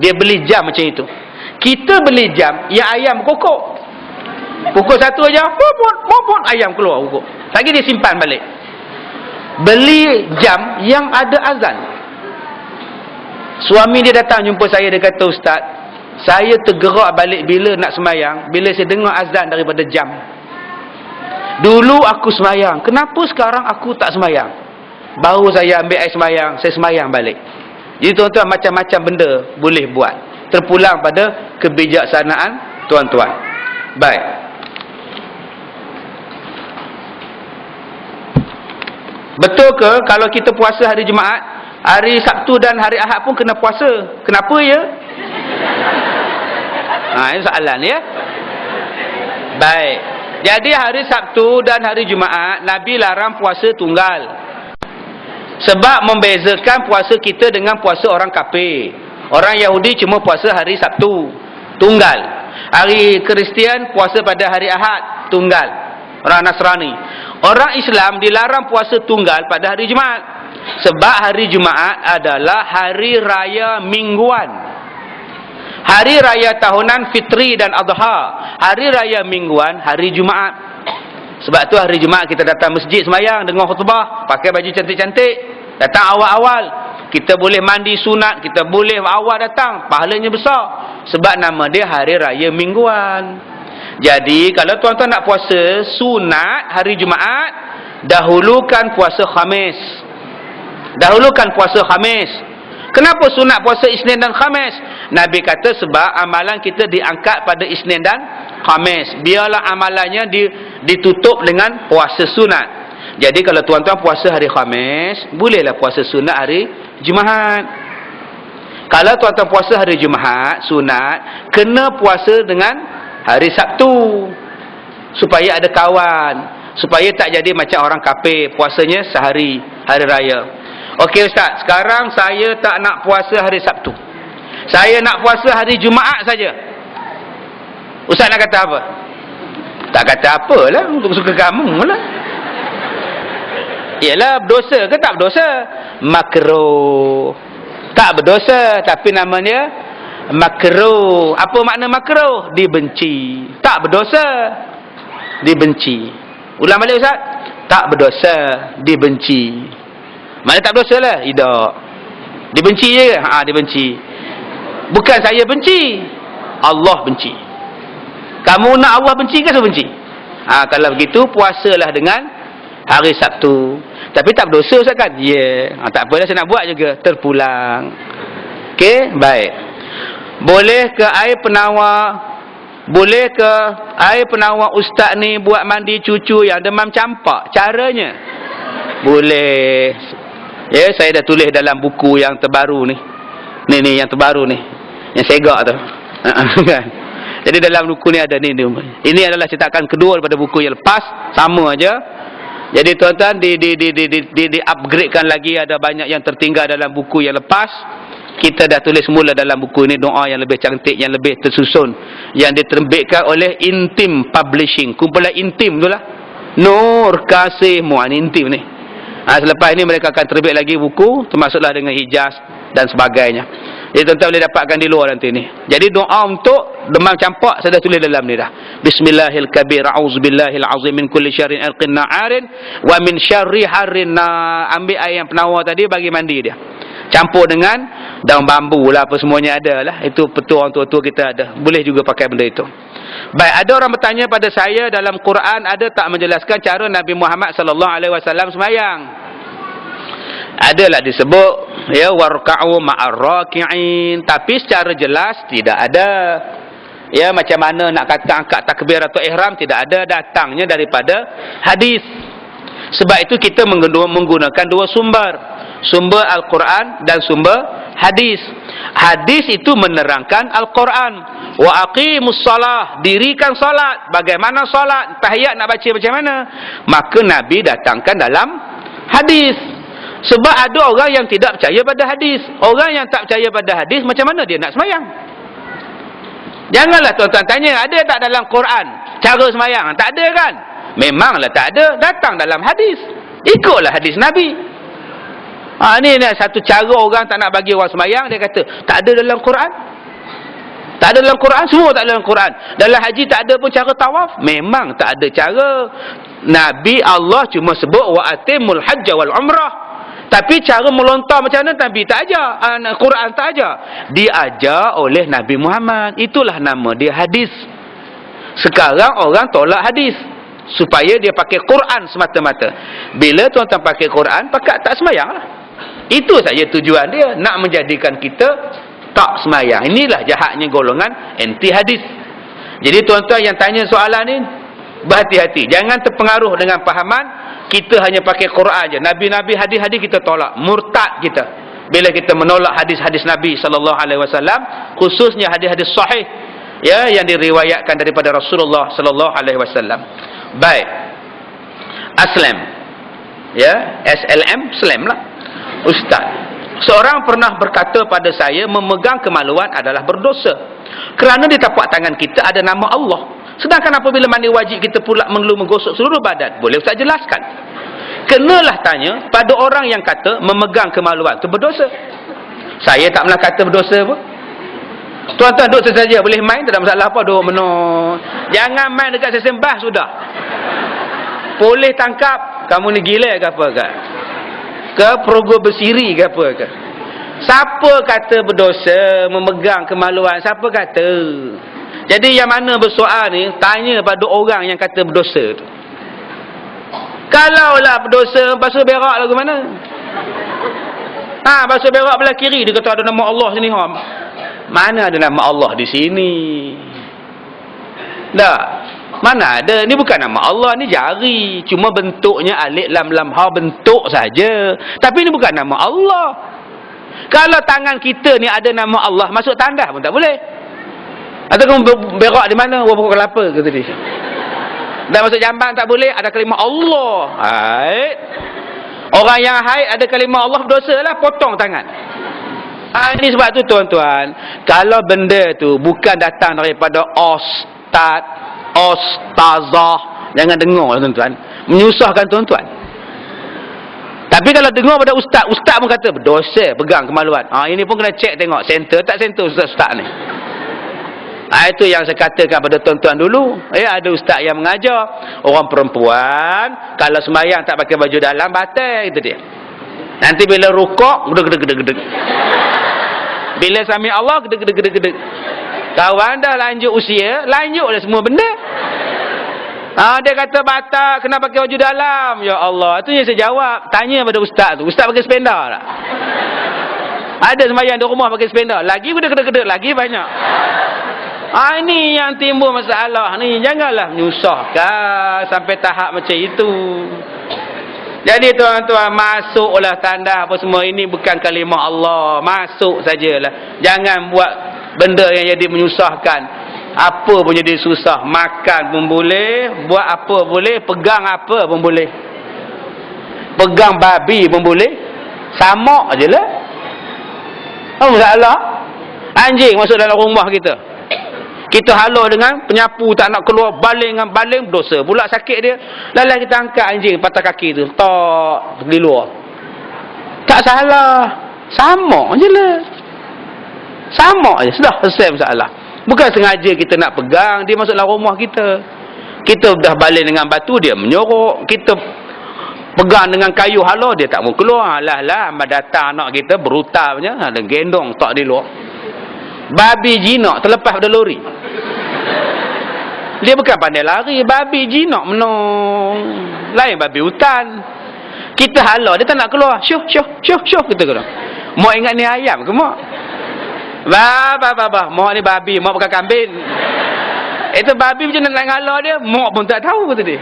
Dia beli jam macam itu. Kita beli jam yang ayam kokok. Pukul 1 aja, popot, ayam keluar kokok. Lagi dia simpan balik. Beli jam yang ada azan. Suami dia datang jumpa saya, dia kata, Ustaz, saya tergerak balik bila nak semayang, bila saya dengar azan daripada jam. Dulu aku semayang, kenapa sekarang aku tak semayang? Baru saya ambil air semayang, saya semayang balik. Jadi tuan-tuan, macam-macam benda boleh buat. Terpulang pada kebijaksanaan tuan-tuan. Baik. Betul ke kalau kita puasa hari Jumaat, hari Sabtu dan hari Ahad pun kena puasa? Kenapa ya? Ini soalan ya. Baik. Jadi hari Sabtu dan hari Jumaat Nabi larang puasa tunggal. Sebab membezakan puasa kita dengan puasa orang kafir. Orang Yahudi cuma puasa hari Sabtu, tunggal. Hari Kristian puasa pada hari Ahad, tunggal. Orang Nasrani. Orang Islam dilarang puasa tunggal pada hari Jumaat. Sebab hari Jumaat adalah hari raya mingguan. Hari raya tahunan Fitri dan Adha. Hari raya mingguan hari Jumaat. Sebab tu hari Jumaat kita datang masjid semayang, dengar khutbah, pakai baju cantik-cantik, datang awal-awal. Kita boleh mandi sunat, kita boleh awal datang, pahalanya besar. Sebab nama dia hari raya mingguan. Jadi kalau tuan-tuan nak puasa sunat hari Jumaat, dahulukan puasa Khamis. Dahulukan puasa Khamis. Kenapa sunat puasa Isnin dan Khamis? Nabi kata sebab amalan kita diangkat pada Isnin dan Khamis. Biarlah amalannya ditutup dengan puasa sunat. Jadi kalau tuan-tuan puasa hari Khamis, bolehlah puasa sunat hari Jumaat. Kalau tuan-tuan puasa hari Jumaat, sunat, kena puasa dengan hari Sabtu. Supaya ada kawan. Supaya tak jadi macam orang kafir, puasanya sehari, hari raya. Okey Ustaz, sekarang saya tak nak puasa hari Sabtu. Saya nak puasa hari Jumaat saja. Ustaz nak kata apa? Tak kata apalah, untuk suka kamu lah. Ialah berdosa ke tak berdosa? Makruh. Tak berdosa, tapi namanya makruh. Apa makna makruh? Dibenci. Tak berdosa, dibenci. Ulang balik Ustaz. Tak berdosa, dibenci. Mana tak berdosa lah? Tidak. Dibenci je ke? Dibenci. Bukan saya benci, Allah benci. Kamu nak Allah benci ke saya benci? Kalau begitu puasalah dengan hari Sabtu. Tapi tak berdosa Ustaz kan? Ya. Tak apalah, saya nak buat juga. Terpulang. Okey, baik. Boleh ke air penawar? Boleh ke air penawar Ustaz ni buat mandi cucu yang demam campak? Caranya? Boleh. Ya, saya dah tulis dalam buku yang terbaru ni. Ni yang terbaru ni. Yang segak tu. Kan? Jadi dalam buku ni ada ni. Ini adalah cetakan kedua daripada buku yang lepas, sama aja. Jadi tuan-tuan di upgradekan lagi, ada banyak yang tertinggal dalam buku yang lepas. Kita dah tulis semula dalam buku ini doa yang lebih cantik, yang lebih tersusun, yang diterbitkan oleh Intim Publishing. Kumpulan Intim tu lah. Nur Kasih Muan Intim ni. Selepas ini mereka akan terbit lagi buku, termasuklah dengan hijaz dan sebagainya. Jadi tuan-tuan boleh dapatkan di luar nanti ni. Jadi doa untuk demam campak saya dah tulis dalam ni dah. Bismillahil kabir, a'udzubillahil azim min kulli syarrin alqin na'arin wa min syarri harrin na. Ambil air yang penawar tadi, bagi mandi dia. Campur dengan daun bambu lah, apa semuanya ada lah. Itu petua orang tua-tua kita ada. Boleh juga pakai benda itu. Baik, ada orang bertanya pada saya, dalam Quran ada tak menjelaskan cara Nabi Muhammad sallallahu alaihi wasallam sembahyang? Adalah disebut ya, warka'u ma'ar raki'in, tapi secara jelas tidak ada. Ya, macam mana nak kata angkat takbir atau ihram, tidak ada, datangnya daripada hadis. Sebab itu kita menggunakan dua sumber, sumber Al-Quran dan sumber hadis. Hadis itu menerangkan Al-Quran. Wa aqimus salah, dirikan salat. Bagaimana salat? Tahiyat nak baca macam mana? Maka Nabi datangkan dalam hadis. Sebab ada orang yang tidak percaya pada hadis. Orang yang tak percaya pada hadis, macam mana dia nak semayang? Janganlah tuan-tuan tanya, ada tak dalam Quran cara semayang? Tak ada kan? Memanglah tak ada. Datang dalam hadis. Ikutlah hadis Nabi. Ni satu cara orang tak nak bagi orang semayang. Dia kata, tak ada dalam Quran. Tak ada dalam Quran. Semua tak ada dalam Quran. Dalam haji tak ada pun cara tawaf. Memang tak ada cara. Nabi Allah cuma sebut wa atimul hajja wal umrah. Tapi cara melontar macam mana Nabi tak ajar. Quran tak ajar. Diajar oleh Nabi Muhammad. Itulah nama dia hadis. Sekarang orang tolak hadis supaya dia pakai Quran semata-mata. Bila tuan-tuan pakai Quran, pakat tak semayang lah. Itu saja tujuan dia, nak menjadikan kita tak semayang. Inilah jahatnya golongan anti hadis. Jadi tuan-tuan yang tanya soalan ni, berhati-hati, jangan terpengaruh dengan fahaman kita hanya pakai Quran je. Nabi-nabi, hadis-hadis kita tolak, murtad kita bila kita menolak hadis-hadis Nabi sallallahu alaihi wasallam, khususnya hadis-hadis sahih ya, yang diriwayatkan daripada Rasulullah sallallahu alaihi wasallam. Baik. Aslam. Ya, SLM, Slam lah. Ustaz, seorang pernah berkata pada saya, memegang kemaluan adalah berdosa. Kerana di tapak tangan kita ada nama Allah. Sedangkan apabila mandi wajib kita pula perlu menggosok seluruh badan. Boleh Ustaz jelaskan? Kenalah tanya pada orang yang kata memegang kemaluan itu berdosa. Saya tak pernah kata berdosa pun. Tuan-tuan duduk saja, boleh main, tak ada masalah apa, duduk menung. Jangan main dekat sesembah sudah. Boleh tangkap, kamu ni gila ke apa ke? Ke perogoh bersiri ke apa ke? Siapa kata berdosa memegang kemaluan? Siapa kata? Jadi yang mana bersoal ni, tanya pada orang yang kata berdosa tu. Kalaulah berdosa, basuh berak lagu mana? Basuh berak belah kiri, dia kata ada nama Allah sini. Mana ada nama Allah di sini? Tak. Mana ada? Ni bukan nama Allah, ni jari. Cuma bentuknya alif lam lam ha, bentuk saja. Tapi ni bukan nama Allah. Kalau tangan kita ni ada nama Allah, masuk tandas pun tak boleh. Atau kamu berak di mana? Pokok kelapa kata dia. Dan masuk jamban tak boleh, ada kalimah Allah. Haid. Orang yang haid ada kalimah Allah berdosa lah, potong tangan. Ini sebab tu tuan-tuan, kalau benda tu bukan datang daripada ustaz, ustazah, jangan dengar tuan-tuan, menyusahkan tuan-tuan. Tapi kalau dengar pada ustaz, ustaz pun kata berdosa pegang kemaluan. Ini pun kena cek tengok center tak center ustaz-ustaz ni. Itu yang saya katakan pada tuan-tuan dulu. Ada ustaz yang mengajar orang perempuan kalau sembahyang tak pakai baju dalam batal, itu dia. Nanti bila rukuk gedeg-gedeg. Bila sami Allah gedeg-gedeg. Kawan dah lanjut usia, lanjutlah semua benda. Dia kata batal kena pakai baju dalam. Ya Allah, itu yang saya jawab. Tanya pada ustaz tu, ustaz pakai spender tak? Ada sembahyang di rumah pakai spender, lagi gedeg-gedeg lagi banyak. Ini yang timbul masalah ni. Janganlah menyusahkan sampai tahap macam itu. Jadi tuan-tuan, masuklah tanda apa semua ini bukan kalimah Allah. Masuk sajalah. Jangan buat benda yang jadi menyusahkan. Apa pun jadi susah. Makan pun boleh, buat apa boleh, pegang apa pun boleh. Pegang babi pun boleh. Sama je lah. Apa masalah? Anjing masuk dalam rumah kita. Kita halau dengan penyapu tak nak keluar, baling dengan baling, dosa pula sakit dia. Lalu kita angkat anjing patah kaki tu, tok pergi luar. Tak salah. Sama je lah. Sama je, sudah selesai masalah. Bukan sengaja kita nak pegang, dia masuk dalam rumah kita. Kita dah baling dengan batu, dia menyorok. Kita pegang dengan kayu halau, dia tak mau keluar. Alah, datang anak kita brutal punya, ada gendong tak di luar. Babi jinak terlepas pada lori. Dia bukan pandai lari, babi jinak menong. Lain babi hutan. Kita halau, dia tak nak keluar. Syuh kita kata. Mak ingat ni ayam ke mak? Bah. Mak ni babi, mak bukan kambing. Itu babi macam nak halau dia, mak pun tak tahu kata dia.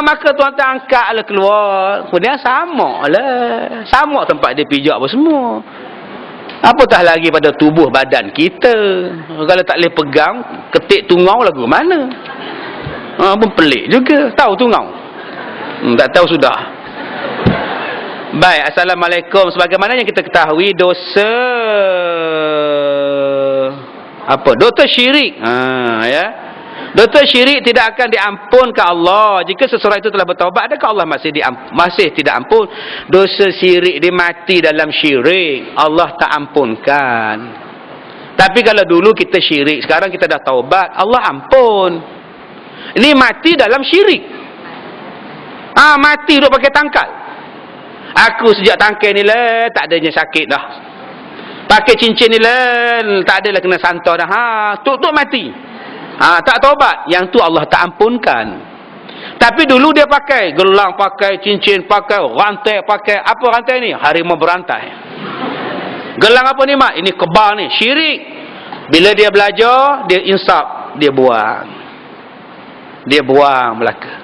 Maka tuan-tuan angkatlah keluar. Kemudian sama lah. Sama tempat dia pijak apa semua. Apatah lagi pada tubuh badan kita. Kalau tak boleh pegang, ketik tungau lagu mana? Pun pelik juga. Tahu tungau? Tak tahu sudah. Baik, Assalamualaikum. Sebagaimana yang kita ketahui, dosa dosa syirik. Ya. Dosa syirik tidak akan diampunkan Allah. Jika seseorang itu telah bertaubat, adakah Allah masih tidak ampun? Dosa syirik, dia mati dalam syirik, Allah tak ampunkan. Tapi kalau dulu kita syirik, sekarang kita dah taubat, Allah ampun. Ini mati dalam syirik. Mati duk pakai tangkal. Aku sejak tangkai ni lah, tak adanya sakit dah. Pakai cincin ni lah, tak adalah kena santau dah. Tuk mati. Tak taubat, yang tu Allah tak ampunkan. Tapi dulu dia pakai gelang, pakai cincin, pakai rantai, pakai apa rantai ni? Harimau berantai. Gelang apa ni mak? Ini kebal ni, syirik. Bila dia belajar, dia insaf, dia buang belaka.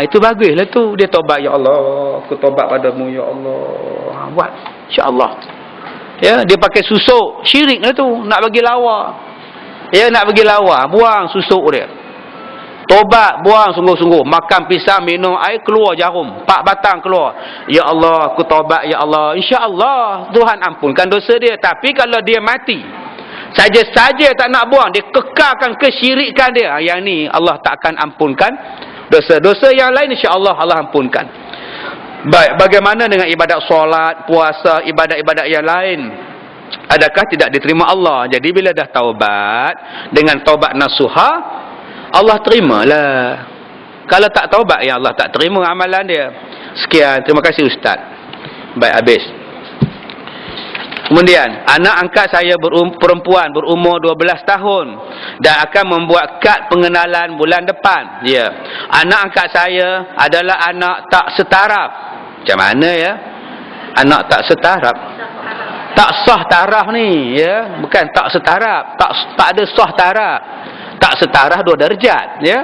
Itu baguslah tu. Dia taubat, ya Allah, aku taubat padamu ya Allah. Buat, insya-Allah. Ya, dia pakai susuk, syirik lah tu, nak bagi lawa. Nak bagi lawa, buang susuk dia. Tobat, buang sungguh-sungguh. Makan pisang, minum air, keluar jarum. 4 batang keluar. Ya Allah, aku tobat, ya Allah. InsyaAllah, Tuhan ampunkan dosa dia. Tapi kalau dia mati, saja-saja tak nak buang, dia kekalkan kesyirikan dia, yang ni Allah tak akan ampunkan dosa-dosa. Yang lain insya-Allah Allah ampunkan. Baik, bagaimana dengan ibadat solat, puasa, ibadat-ibadat yang lain? Adakah tidak diterima Allah? Jadi bila dah taubat dengan taubat nasuha, Allah terimalah. Kalau tak taubat, ya Allah tak terima amalan dia. Sekian, terima kasih Ustaz. Baik, habis. Kemudian, anak angkat saya perempuan berumur 12 tahun dan akan membuat kad pengenalan bulan depan. Ya. Anak angkat saya adalah anak tak setaraf. Macam mana ya? Anak tak setaraf. Tak sah taraf ni, ya. Bukan tak setaraf, tak ada sah taraf. Tak setaraf 2 darjat, ya.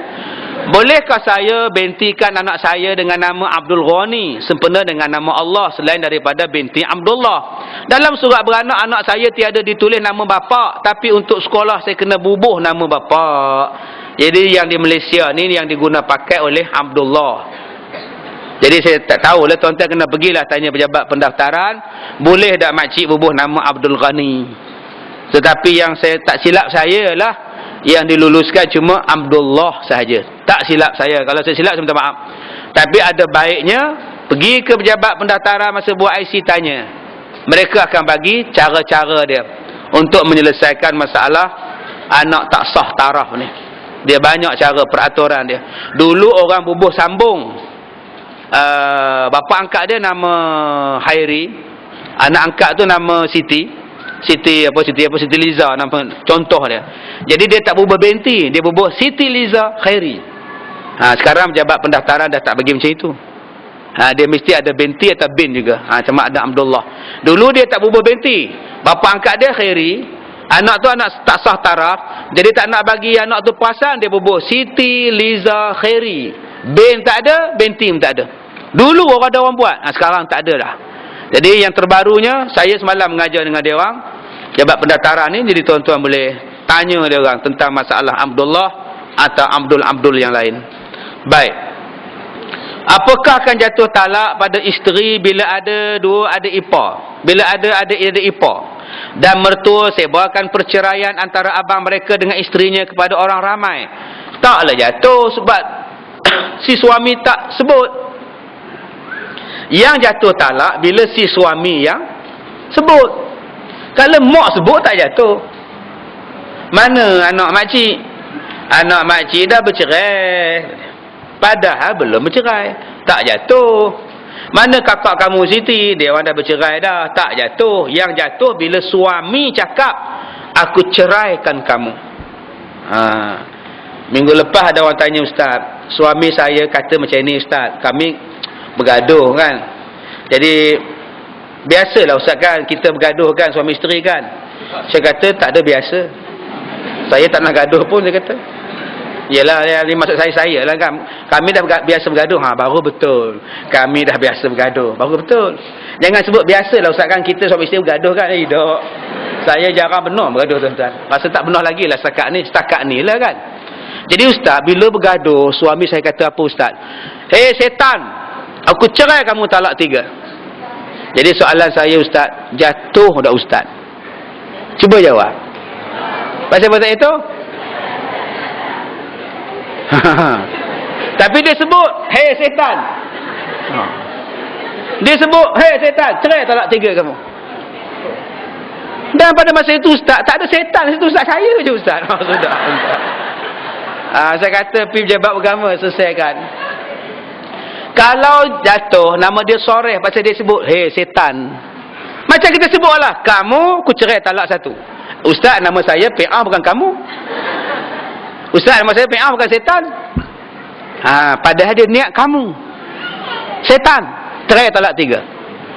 Bolehkah saya bentikan anak saya dengan nama Abdul Ghani sempena dengan nama Allah selain daripada binti Abdullah? Dalam surat beranak anak saya tiada ditulis nama bapa, tapi untuk sekolah saya kena bubuh nama bapa. Jadi yang di Malaysia ni yang diguna pakai oleh Abdullah. Jadi saya tak tahulah, tuan-tuan kena pergilah tanya pejabat pendaftaran, boleh tak makcik bubuh nama Abdul Ghani. Tetapi yang saya tak silap saya lah, yang diluluskan cuma Abdullah sahaja. Tak silap saya. Kalau saya silap saya minta maaf. Tapi ada baiknya pergi ke pejabat pendaftaran masa buat IC, tanya. Mereka akan bagi cara-cara dia untuk menyelesaikan masalah anak tak sah taraf ni. Dia banyak cara peraturan dia. Dulu orang bubuh sambung. Bapa angkat dia nama Hairi, anak angkat tu nama Siti Liza, nama contoh dia. Jadi dia tak bubuh binti, dia bubuh Siti Liza Khairi. Sekarang pejabat pendaftaran dah tak bagi macam itu. Dia mesti ada binti atau bin juga. Sama ada Abdullah. Dulu dia tak bubuh binti, bapa angkat dia Khairi, anak tu anak tak sah taraf, jadi tak nak bagi anak tu perasan, dia bubuh Siti Liza Khairi. Bin tak ada, binti pun tak ada. Dulu ada orang buat, sekarang tak ada dah. Jadi yang terbarunya, saya semalam mengajar dengan dia orang pejabat pendaftaran ni, jadi tuan-tuan boleh tanya dia orang tentang masalah Abdullah atau Abdul yang lain. Baik. Apakah akan jatuh talak pada isteri bila ada adik ipar? Bila ada adik ipar dan mertua sebarkan perceraian antara abang mereka dengan isterinya kepada orang ramai. Taklah jatuh sebab si suami tak sebut. Yang jatuh talak bila si suami yang sebut. Kalau mak sebut tak jatuh. Mana anak makcik? Anak makcik dah bercerai, padahal belum bercerai, tak jatuh. Mana kakak kamu Siti, dia orang dah bercerai dah, tak jatuh. Yang jatuh bila suami cakap, aku ceraikan kamu. Minggu lepas ada orang tanya, Ustaz, suami saya kata macam ni Ustaz, kami bergaduh kan. Jadi biasalah Ustaz kan, kita bergaduh kan, suami isteri kan. Saya kata tak ada biasa, saya tak nak gaduh pun, saya kata. Yelah, yang maksud saya lah kan, kami dah biasa bergaduh. Baru betul, kami dah biasa bergaduh, baru betul. Jangan sebut biasalah Ustaz kan, kita suami isteri bergaduh kan. Dok, saya jarang benar bergaduh tuan-tuan. Rasa tak benar lagi lah setakat ni lah kan. Jadi Ustaz, bila bergaduh, suami saya kata apa Ustaz? Hei setan, aku cerai kamu talak 3. Jadi soalan saya Ustaz, jatuh tak Ustaz? Cuba jawab. Pasal itu? Tapi dia sebut, hei setan. Dia sebut, hei setan, cerai talak 3 kamu. Dan pada masa itu Ustaz, tak ada setan situ Ustaz, saya je Ustaz. Sudah. Saya kata pergi pejabat agama, selesaikan. Kalau jatuh nama dia soreh pasal dia sebut hei setan, macam kita sebut lah, kamu ku cerai talak 1. Ustaz, nama saya PA bukan kamu. Ustaz, nama saya PA bukan setan. Padahal dia niat kamu setan, cerai talak 3.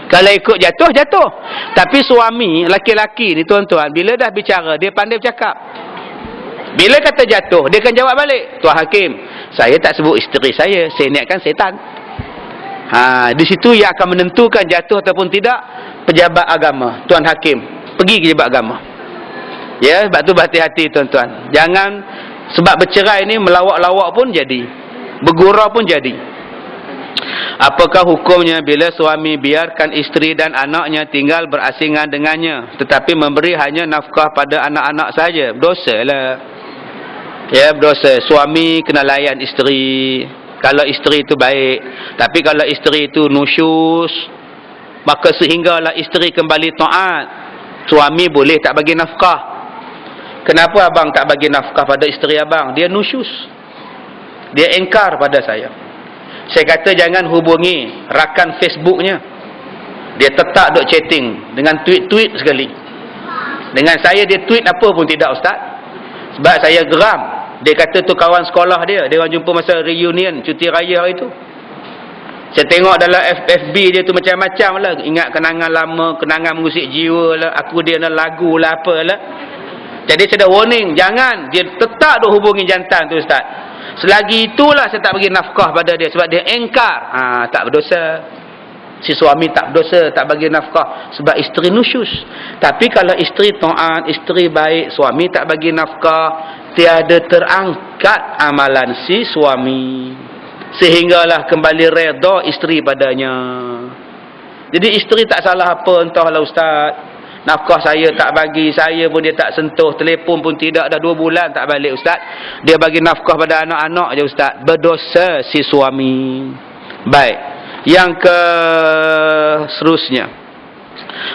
Kalau ikut jatuh. Tapi suami laki-laki ni tuan-tuan, bila dah bicara dia pandai bercakap. Bila kata jatuh, dia akan jawab balik, Tuan Hakim, saya tak sebut isteri saya niatkan setan. Di situ yang akan menentukan jatuh ataupun tidak, pejabat agama, Tuan Hakim. Pergi ke pejabat agama. Ya, sebab tu berhati-hati tuan-tuan. Jangan Sebab bercerai ni melawak-lawak pun jadi, bergurau pun jadi. Apakah hukumnya bila suami biarkan isteri dan anaknya tinggal berasingan dengannya, tetapi memberi hanya nafkah pada anak-anak saja? Berdosa lah. Ya, berdosa. Suami kena layan isteri kalau isteri itu baik. Tapi kalau isteri itu nusyus, maka sehinggalah isteri kembali taat, suami boleh tak bagi nafkah. Kenapa abang tak bagi nafkah pada isteri abang? Dia nusyus, dia engkar pada saya. Saya kata jangan hubungi rakan Facebooknya. Dia tetap duk chatting dengan tweet-tweet sekali. Dengan saya dia tweet apa pun tidak, ustaz. Sebab saya geram. Dia kata tu kawan sekolah dia. Dia orang jumpa masa reunion cuti raya hari tu. Saya tengok dalam FB dia tu macam-macam lah. Ingat kenangan lama, kenangan musik jiwa lah, aku dia nak lagu lah, apalah. Jadi saya dah warning, jangan. Dia tetap duk hubungi jantan tu, ustaz. Selagi itulah saya tak bagi nafkah pada dia, sebab dia engkar. Tak berdosa. Si suami tak berdosa tak bagi nafkah sebab isteri nusyus. Tapi kalau isteri taat, isteri baik, suami tak bagi nafkah, tiada terangkat amalan si suami, sehinggalah kembali redha isteri padanya. Jadi isteri tak salah apa, entahlah ustaz. Nafkah saya tak bagi, saya pun dia tak sentuh, telefon pun tidak, dah 2 bulan tak balik ustaz. Dia bagi nafkah pada anak-anak je ustaz. Berdosa si suami. Baik. Yang ke seterusnya,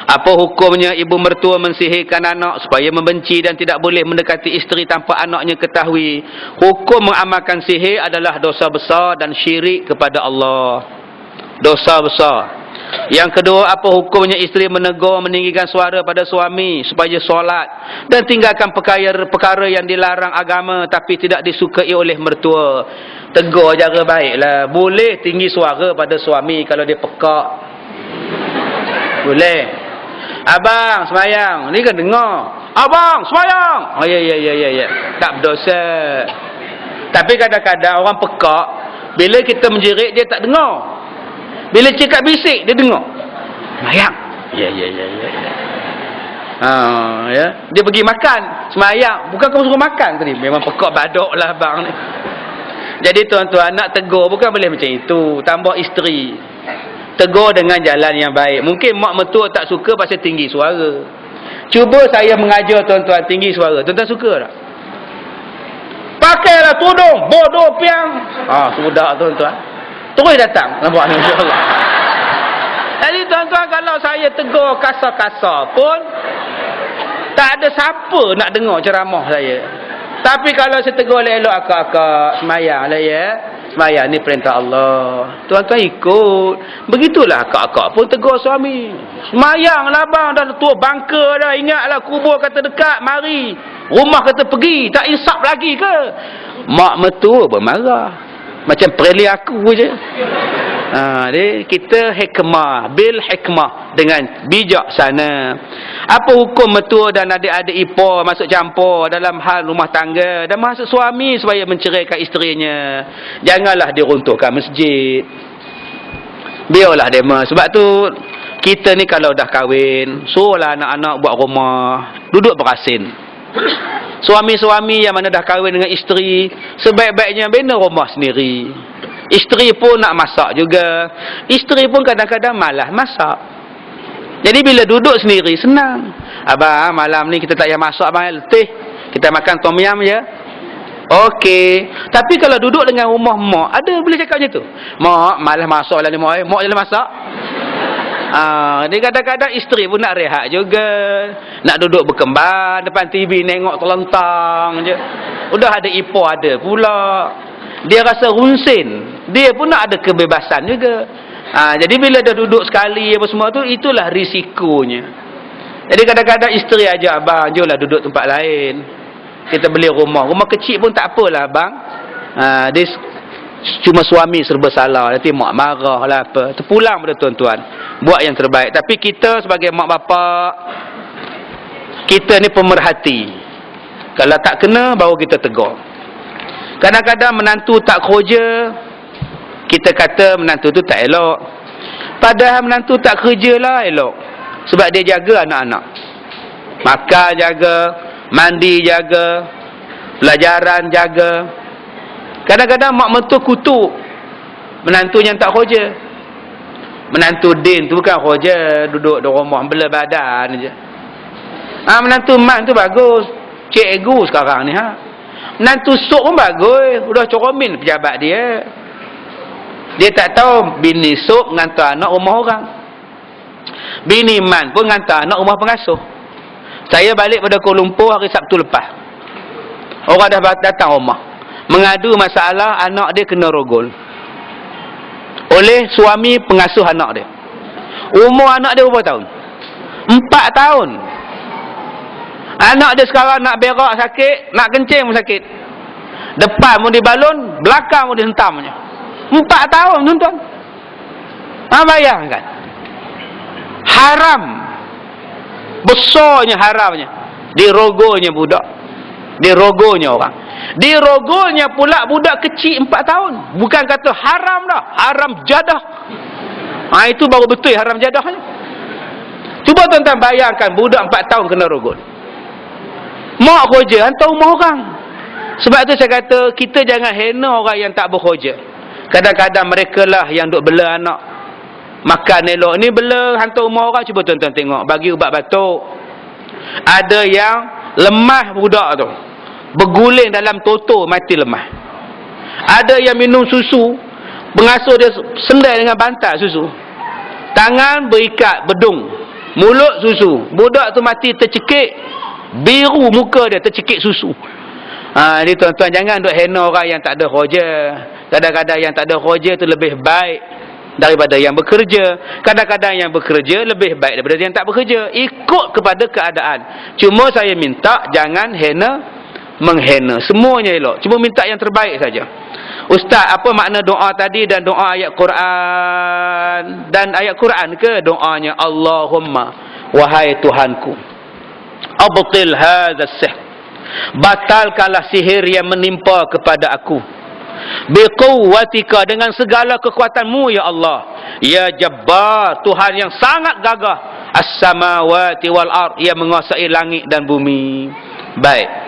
apa hukumnya ibu mertua mensihirkan anak supaya membenci dan tidak boleh mendekati isteri tanpa anaknya ketahui? Hukum mengamalkan sihir adalah dosa besar dan syirik kepada Allah. Dosa besar. Yang kedua, apa hukumnya isteri menegur, meninggikan suara pada suami supaya solat dan tinggalkan perkara yang dilarang agama tapi tidak disukai oleh mertua? Tegur cara baiklah. Boleh tinggi suara pada suami kalau dia pekak. Boleh. Abang semayang, ni kan dengar. Abang semayang. Oh ya. Tak berdosa. Tapi kadang-kadang orang pekak, bila kita menjerit dia tak dengar. Bila cakap bisik dia dengar. Semayang. Ya. Ya. Dia pergi makan, semayang. Bukan kamu suruh makan tadi. Memang pekak badok lah abang ni. Jadi tuan-tuan, nak tegur bukan boleh macam itu. Tambah isteri, tegur dengan jalan yang baik. Mungkin mak mertua tak suka pasal tinggi suara. Cuba saya mengajar tuan-tuan tinggi suara. Tuan-tuan suka tak? Pakailah tudung, bodoh piang. Sudah tuan-tuan. Terus datang. Nampak ni, insyaAllah. Jadi tuan-tuan, kalau saya tegur kasar-kasar pun tak ada siapa nak dengar ceramah saya. Tapi kalau saya tegur elok akak-akak, semayang lah ya. Semayang ni perintah Allah. Tuan-tuan ikut. Begitulah akak-akak pun tegur suami. Semayang lah bang, dah tua bangka dah. Ingatlah kubur kata dekat, mari. Rumah kata pergi, tak insaf lagi ke? Mak mertua bermarah. Macam pereli aku je. Kita hikmah, bil hikmah, dengan bijaksana. Apa hukum mertua dan adik-adik ipar masuk campur dalam hal rumah tangga dan masuk suami supaya menceraikan isterinya? Janganlah diruntuhkan masjid. Biarlah dia. Sebab tu kita ni kalau dah kahwin, suruhlah anak-anak buat rumah, duduk berasin. Suami-suami yang mana dah kahwin dengan isteri, sebaik-baiknya bina rumah sendiri. Isteri pun nak masak juga. Isteri pun kadang-kadang malas masak. Jadi bila duduk sendiri senang. Abang, malam ni kita tak payah masak abang, letih. Kita makan tom yum je. Okey. Tapi kalau duduk dengan rumah mak, ada boleh cakap macam tu. Mak, malas masak lah ni mak. Mak je lah masak. Dia kadang-kadang isteri pun nak rehat juga. Nak duduk berkembang depan TV nengok terlentang je. Udah ada ipar ada pula. Dia rasa runsin. Dia pun nak ada kebebasan juga. Jadi bila dah duduk sekali apa semua tu, itulah risikonya. Jadi kadang-kadang isteri ajak abang, jomlah duduk tempat lain. Kita beli rumah. Rumah kecil pun tak apalah abang. Dia cuma suami serba salah. Nanti mak marah lah apa. Terpulang pada tuan-tuan. Buat yang terbaik. Tapi kita sebagai mak bapak, kita ni pemerhati. Kalau tak kena, baru kita tegur. Kadang-kadang menantu tak kerja, kita kata menantu tu tak elok. Padahal menantu tak kerja lah elok. Sebab dia jaga anak-anak. Makan jaga, mandi jaga. pelajaran jaga. Kadang-kadang mak mentua kutuk menantu yang tak kerja. Menantu din tu bukan kerja, duduk di rumah bela badan je. Menantu mak tu bagus, cikgu sekarang ni Menantu sok pun bagus, udah coromin pejabat dia. Dia tak tahu bini sok ngantar anak rumah orang. Bini man pun ngantar anak rumah pengasuh. Saya balik pada Kuala Lumpur hari Sabtu lepas. Orang dah datang rumah mengadu masalah anak dia kena rogol oleh suami pengasuh anak dia. Umur anak dia berapa tahun? 4 tahun. Anak dia sekarang nak berak sakit, nak kencing pun sakit. Depan pun dibalun, belakang pun dihentamnya. 4 tahun tuan-tuan. Bayangkan. Haram. Besarnya haramnya. Dirogolnya budak. Dirogolnya orang. Dirogolnya pula budak kecil 4 tahun. Bukan kata haram dah. Haram jadah. Itu baru betul haram jadahnya. Cuba tuan-tuan bayangkan budak 4 tahun kena rogol. Mak kerja hantar rumah orang. Sebab tu saya kata kita jangan hina orang yang tak bekerja. Kadang-kadang mereka lah yang duk bela anak. Makan elok ni bela hantar rumah orang. Cuba tuan-tuan tengok. Bagi ubat batuk. Ada yang lemah budak tu. Berguling dalam toto mati lemah. Ada yang minum susu. Pengasuh dia sendai dengan bantal susu. Tangan berikat bedung. Mulut susu. Budak tu mati tercekik. Biru muka dia tercekik susu. Jadi tuan-tuan jangan duk hina orang yang tak ada kerja. Kadang-kadang yang tak ada kerja tu lebih baik daripada yang bekerja. Kadang-kadang yang bekerja lebih baik daripada yang tak bekerja. Ikut kepada keadaan. Cuma saya minta jangan menghina. Semuanya elok. Cuma minta yang terbaik saja. Ustaz, apa makna doa tadi dan doa ayat Quran? Dan ayat Quran ke doanya Allahumma, wahai Tuhanku, abtil hadzal sihr, batalkanlah sihir yang menimpa kepada aku, biquwwatika, dengan segala kekuatanmu ya Allah, ya Jabbar, Tuhan yang sangat gagah, as-samawati wal ard, yang menguasai langit dan bumi. Baik.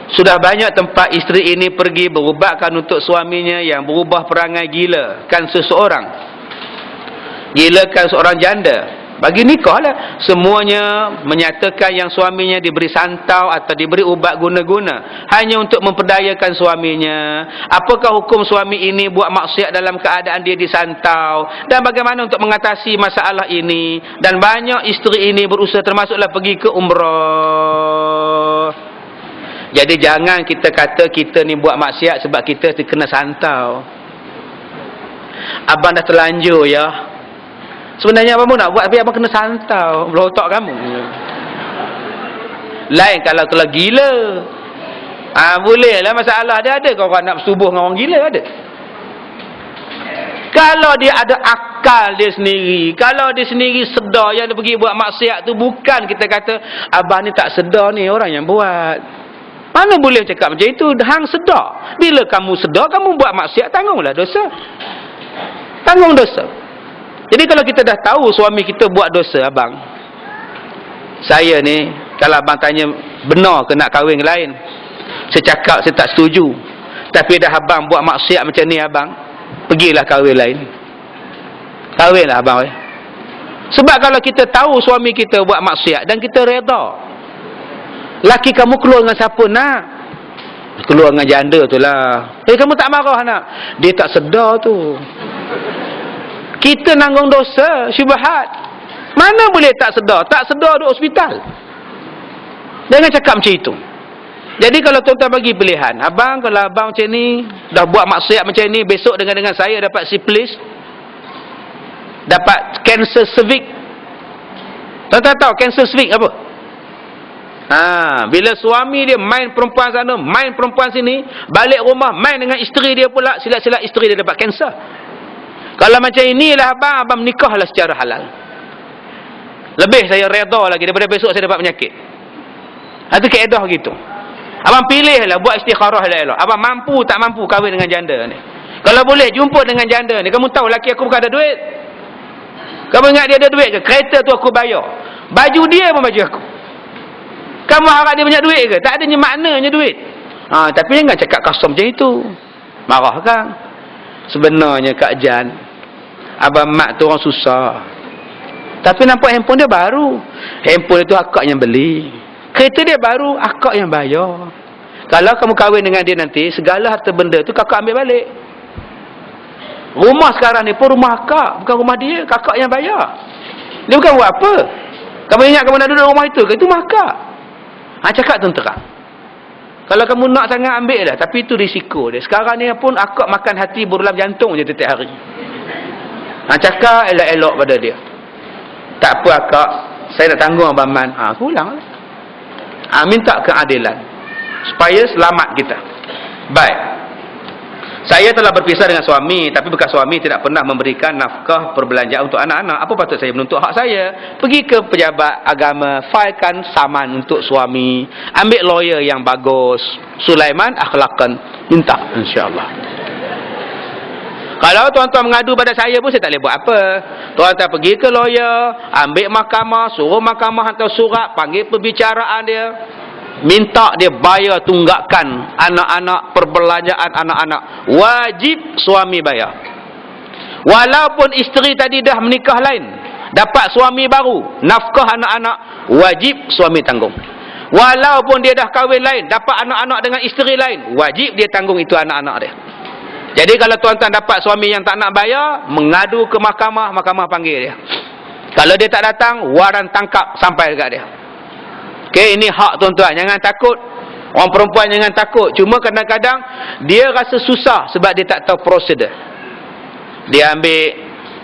Sudah banyak tempat isteri ini pergi berubatkan untuk suaminya yang berubah perangai gila kan seseorang. Gila kan seorang janda. Bagi nikah lah. Semuanya menyatakan yang suaminya diberi santau atau diberi ubat guna-guna hanya untuk memperdayakan suaminya. Apakah hukum suami ini buat maksiat dalam keadaan dia disantau? Dan bagaimana untuk mengatasi masalah ini? Dan banyak isteri ini berusaha, termasuklah pergi ke umrah. Jadi jangan kita kata kita ni buat maksiat sebab kita kena santau. Abang dah terlanjur ya. Sebenarnya abang pun nak buat tapi abang kena santau. Berotak kamu. Lain kalau gila. Boleh lah masalah dia ada. Kalau orang nak bersubuh dengan orang gila ada. Kalau dia ada akal dia sendiri. Kalau dia sendiri sedar yang dia pergi buat maksiat tu, bukan kita kata abang ni tak sedar ni orang yang buat. Mana boleh cakap macam itu? Hang sedar. Bila kamu sedar, kamu buat maksiat, tanggunglah dosa. Tanggung dosa. Jadi kalau kita dah tahu suami kita buat dosa, abang, saya ni, kalau abang tanya benar ke nak kahwin lain, saya cakap saya tak setuju. Tapi dah abang buat maksiat macam ni, abang, pergilah kahwin lain. Kahwinlah abang. Sebab kalau kita tahu suami kita buat maksiat dan kita reda, laki kamu keluar dengan siapa nak? Keluar dengan janda tu lah. Kamu tak marah nak? Dia tak sedar tu. Kita nanggung dosa, syubhat. Mana boleh tak sedar? Tak sedar duduk hospital. Jangan cakap macam itu. Jadi kalau tuan-tuan bagi pilihan, abang, kalau abang macam ni, dah buat maksiat macam ni, besok dengan saya dapat syphilis, dapat kanser cervix. Tuan-tuan tahu kanser cervix apa? Bila suami dia main perempuan sana, main perempuan sini, balik rumah main dengan isteri dia pula, silat-silat isteri dia dapat kanser. Kalau macam inilah abang menikahlah secara halal. Lebih saya reda lagi daripada besok saya dapat penyakit. Itu kaedah gitu. Abang pilihlah buat istikharah elok. Abang mampu tak mampu kahwin dengan janda ni. Kalau boleh jumpa dengan janda ni, kamu tahu laki aku bukan ada duit. Kamu ingat dia ada duit ke? Kereta tu aku bayar. Baju dia pun baju aku. Kamu harap dia banyak duit ke? Tak adanya maknanya duit. Tapi jangan cakap kosong macam itu. Marah kan? Sebenarnya Kak Jan, Abang Mat tu orang susah. Tapi nampak handphone dia baru. Handphone itu akak yang beli. Kereta dia baru, akak yang bayar. Kalau kamu kahwin dengan dia nanti, segala harta benda tu kakak ambil balik. Rumah sekarang ni pun rumah akak, bukan rumah dia. Kakak yang bayar. Dia bukan buat apa. Kamu ingat kamu nak duduk rumah itu ke? Itu rumah akak. Cakap tu terang. Kalau kamu nak sangat ambil dah. Tapi itu risiko dia. Sekarang ni pun akak makan hati berulang jantung je setiap hari. Cakap elok-elok pada dia. Tak apa akak, saya nak tanggung Abang Man. Pulang lah. Minta keadilan supaya selamat kita. Baik. Saya telah berpisah dengan suami, tapi bekas suami tidak pernah memberikan nafkah perbelanjaan untuk anak-anak. Apa patut saya menuntut hak saya? Pergi ke pejabat agama, filekan saman untuk suami. Ambil lawyer yang bagus. Sulaiman akhlaqan. Minta, insya-Allah. Kalau tuan-tuan mengadu pada saya pun saya tak boleh buat apa. Tuan-tuan pergi ke lawyer, ambil mahkamah, suruh mahkamah hantar surat, panggil perbicaraan dia. Minta dia bayar tunggakan anak-anak, perbelanjaan anak-anak. Wajib suami bayar. Walaupun isteri tadi dah menikah lain, dapat suami baru, nafkah anak-anak wajib suami tanggung. Walaupun dia dah kahwin lain, dapat anak-anak dengan isteri lain, wajib dia tanggung itu anak-anak dia. Jadi kalau tuan-tuan dapat suami yang tak nak bayar, mengadu ke mahkamah, mahkamah panggil dia. Kalau dia tak datang, waran tangkap sampai dekat dia. Okey, ini hak tuan-tuan. Jangan takut. Orang perempuan jangan takut. Cuma kadang-kadang dia rasa susah sebab dia tak tahu prosedur. Dia ambil,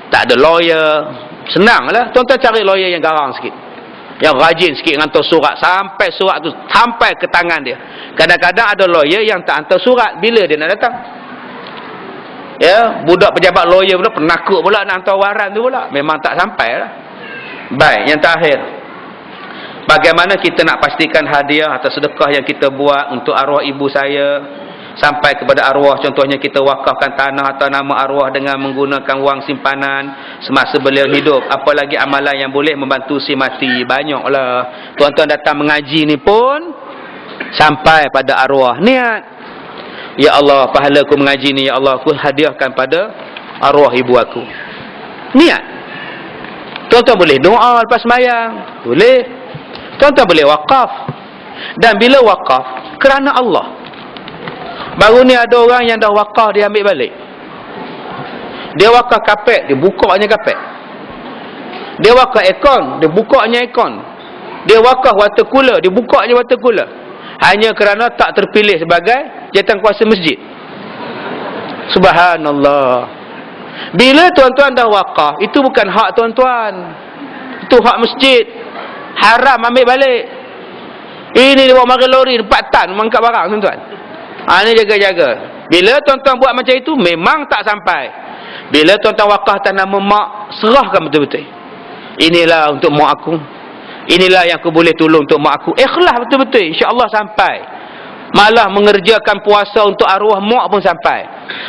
tak ada lawyer. Senanglah. Tuan-tuan cari lawyer yang garang sikit. Yang rajin sikit hantar surat. Sampai surat tu sampai ke tangan dia. Kadang-kadang ada lawyer yang tak hantar surat. Bila dia nak datang? Ya, budak pejabat lawyer pula penakut pula nak hantar waran tu pula. Memang tak sampai lah. Baik, yang terakhir. Bagaimana kita nak pastikan hadiah atau sedekah yang kita buat untuk arwah ibu saya sampai kepada arwah, contohnya kita wakafkan tanah atau nama arwah dengan menggunakan wang simpanan semasa beliau hidup. Apalagi amalan yang boleh membantu si mati. Banyaklah. Tuan-tuan datang mengaji ni pun sampai pada arwah. Niat. Ya Allah, pahala aku mengaji ni, ya Allah, aku hadiahkan pada arwah ibu aku. Niat. Tuan-tuan boleh doa lepas sembahyang. Boleh. Tuan-tuan boleh wakaf. Dan bila wakaf, kerana Allah. Baru ni ada orang yang dah wakaf, dia ambil balik. Dia wakaf kapet, dia bukanya kapet. Dia wakaf aircon, dia bukanya aircon. Dia wakaf water cooler, dia bukanya water cooler. Hanya kerana tak terpilih sebagai jawatankuasa masjid. Subhanallah. Bila tuan-tuan dah wakaf, itu bukan hak tuan-tuan. Itu hak masjid. Haram ambil balik. Ini dia bawa mari lori 4 tan mengangkat barang tuan-tuan. Ini jaga-jaga. Bila tuan-tuan buat macam itu, memang tak sampai. Bila tuan-tuan wakaf tanah mak, serahkan betul-betul. Inilah untuk mak aku. Inilah yang aku boleh tolong untuk mak aku. Ikhlas betul-betul, insya-Allah sampai. Malah mengerjakan puasa untuk arwah mak pun sampai.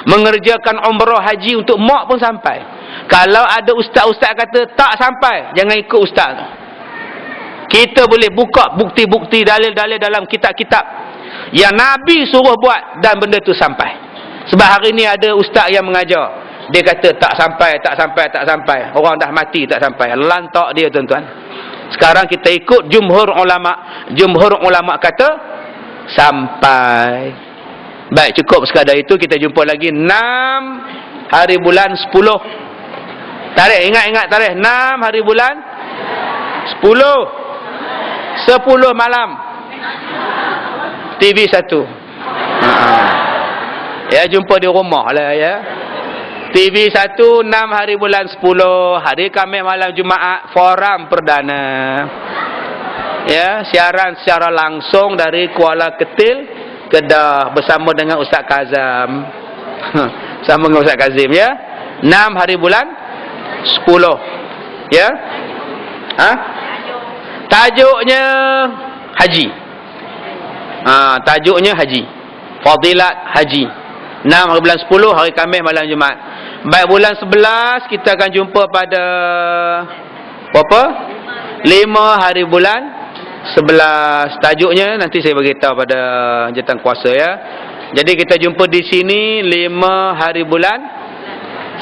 Mengerjakan umrah haji untuk mak pun sampai. Kalau ada ustaz-ustaz kata tak sampai, jangan ikut ustaz. Kita boleh buka bukti-bukti, dalil-dalil dalam kitab-kitab yang Nabi suruh buat dan benda tu sampai. Sebab hari ni ada ustaz yang mengajar, dia kata tak sampai, tak sampai, tak sampai. Orang dah mati tak sampai. Lantak dia tuan-tuan. Sekarang kita ikut jumhur ulama. Jumhur ulama kata sampai. Baik, cukup sekadar itu. Kita jumpa lagi 6 hari bulan 10. Tarikh, ingat-ingat tarikh. 6 hari bulan 10 malam TV 1. Ya, jumpa di rumah lah ya. TV 1 6 hari bulan 10, hari Khamis malam Jumaat, forum perdana. Ya, siaran secara langsung dari Kuala Ketil, Kedah bersama dengan Ustaz Kazam. Sama dengan Ustaz Kazim ya. 6 hari bulan 10. Ya. Tajuknya haji. Tajuknya haji. Fadilat haji. 6 hari bulan 10, hari Khamis malam Jumaat. Baik, bulan 11 kita akan jumpa pada berapa? 5 hari bulan 11 tajuknya nanti saya beritahu pada Jawatankuasa ya. Jadi kita jumpa di sini 5 hari bulan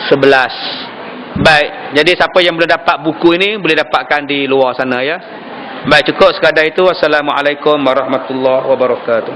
11. Baik, jadi siapa yang belum dapat buku ini boleh dapatkan di luar sana ya. Baik, cukup sekadar itu. Wassalamualaikum warahmatullahi wabarakatuh.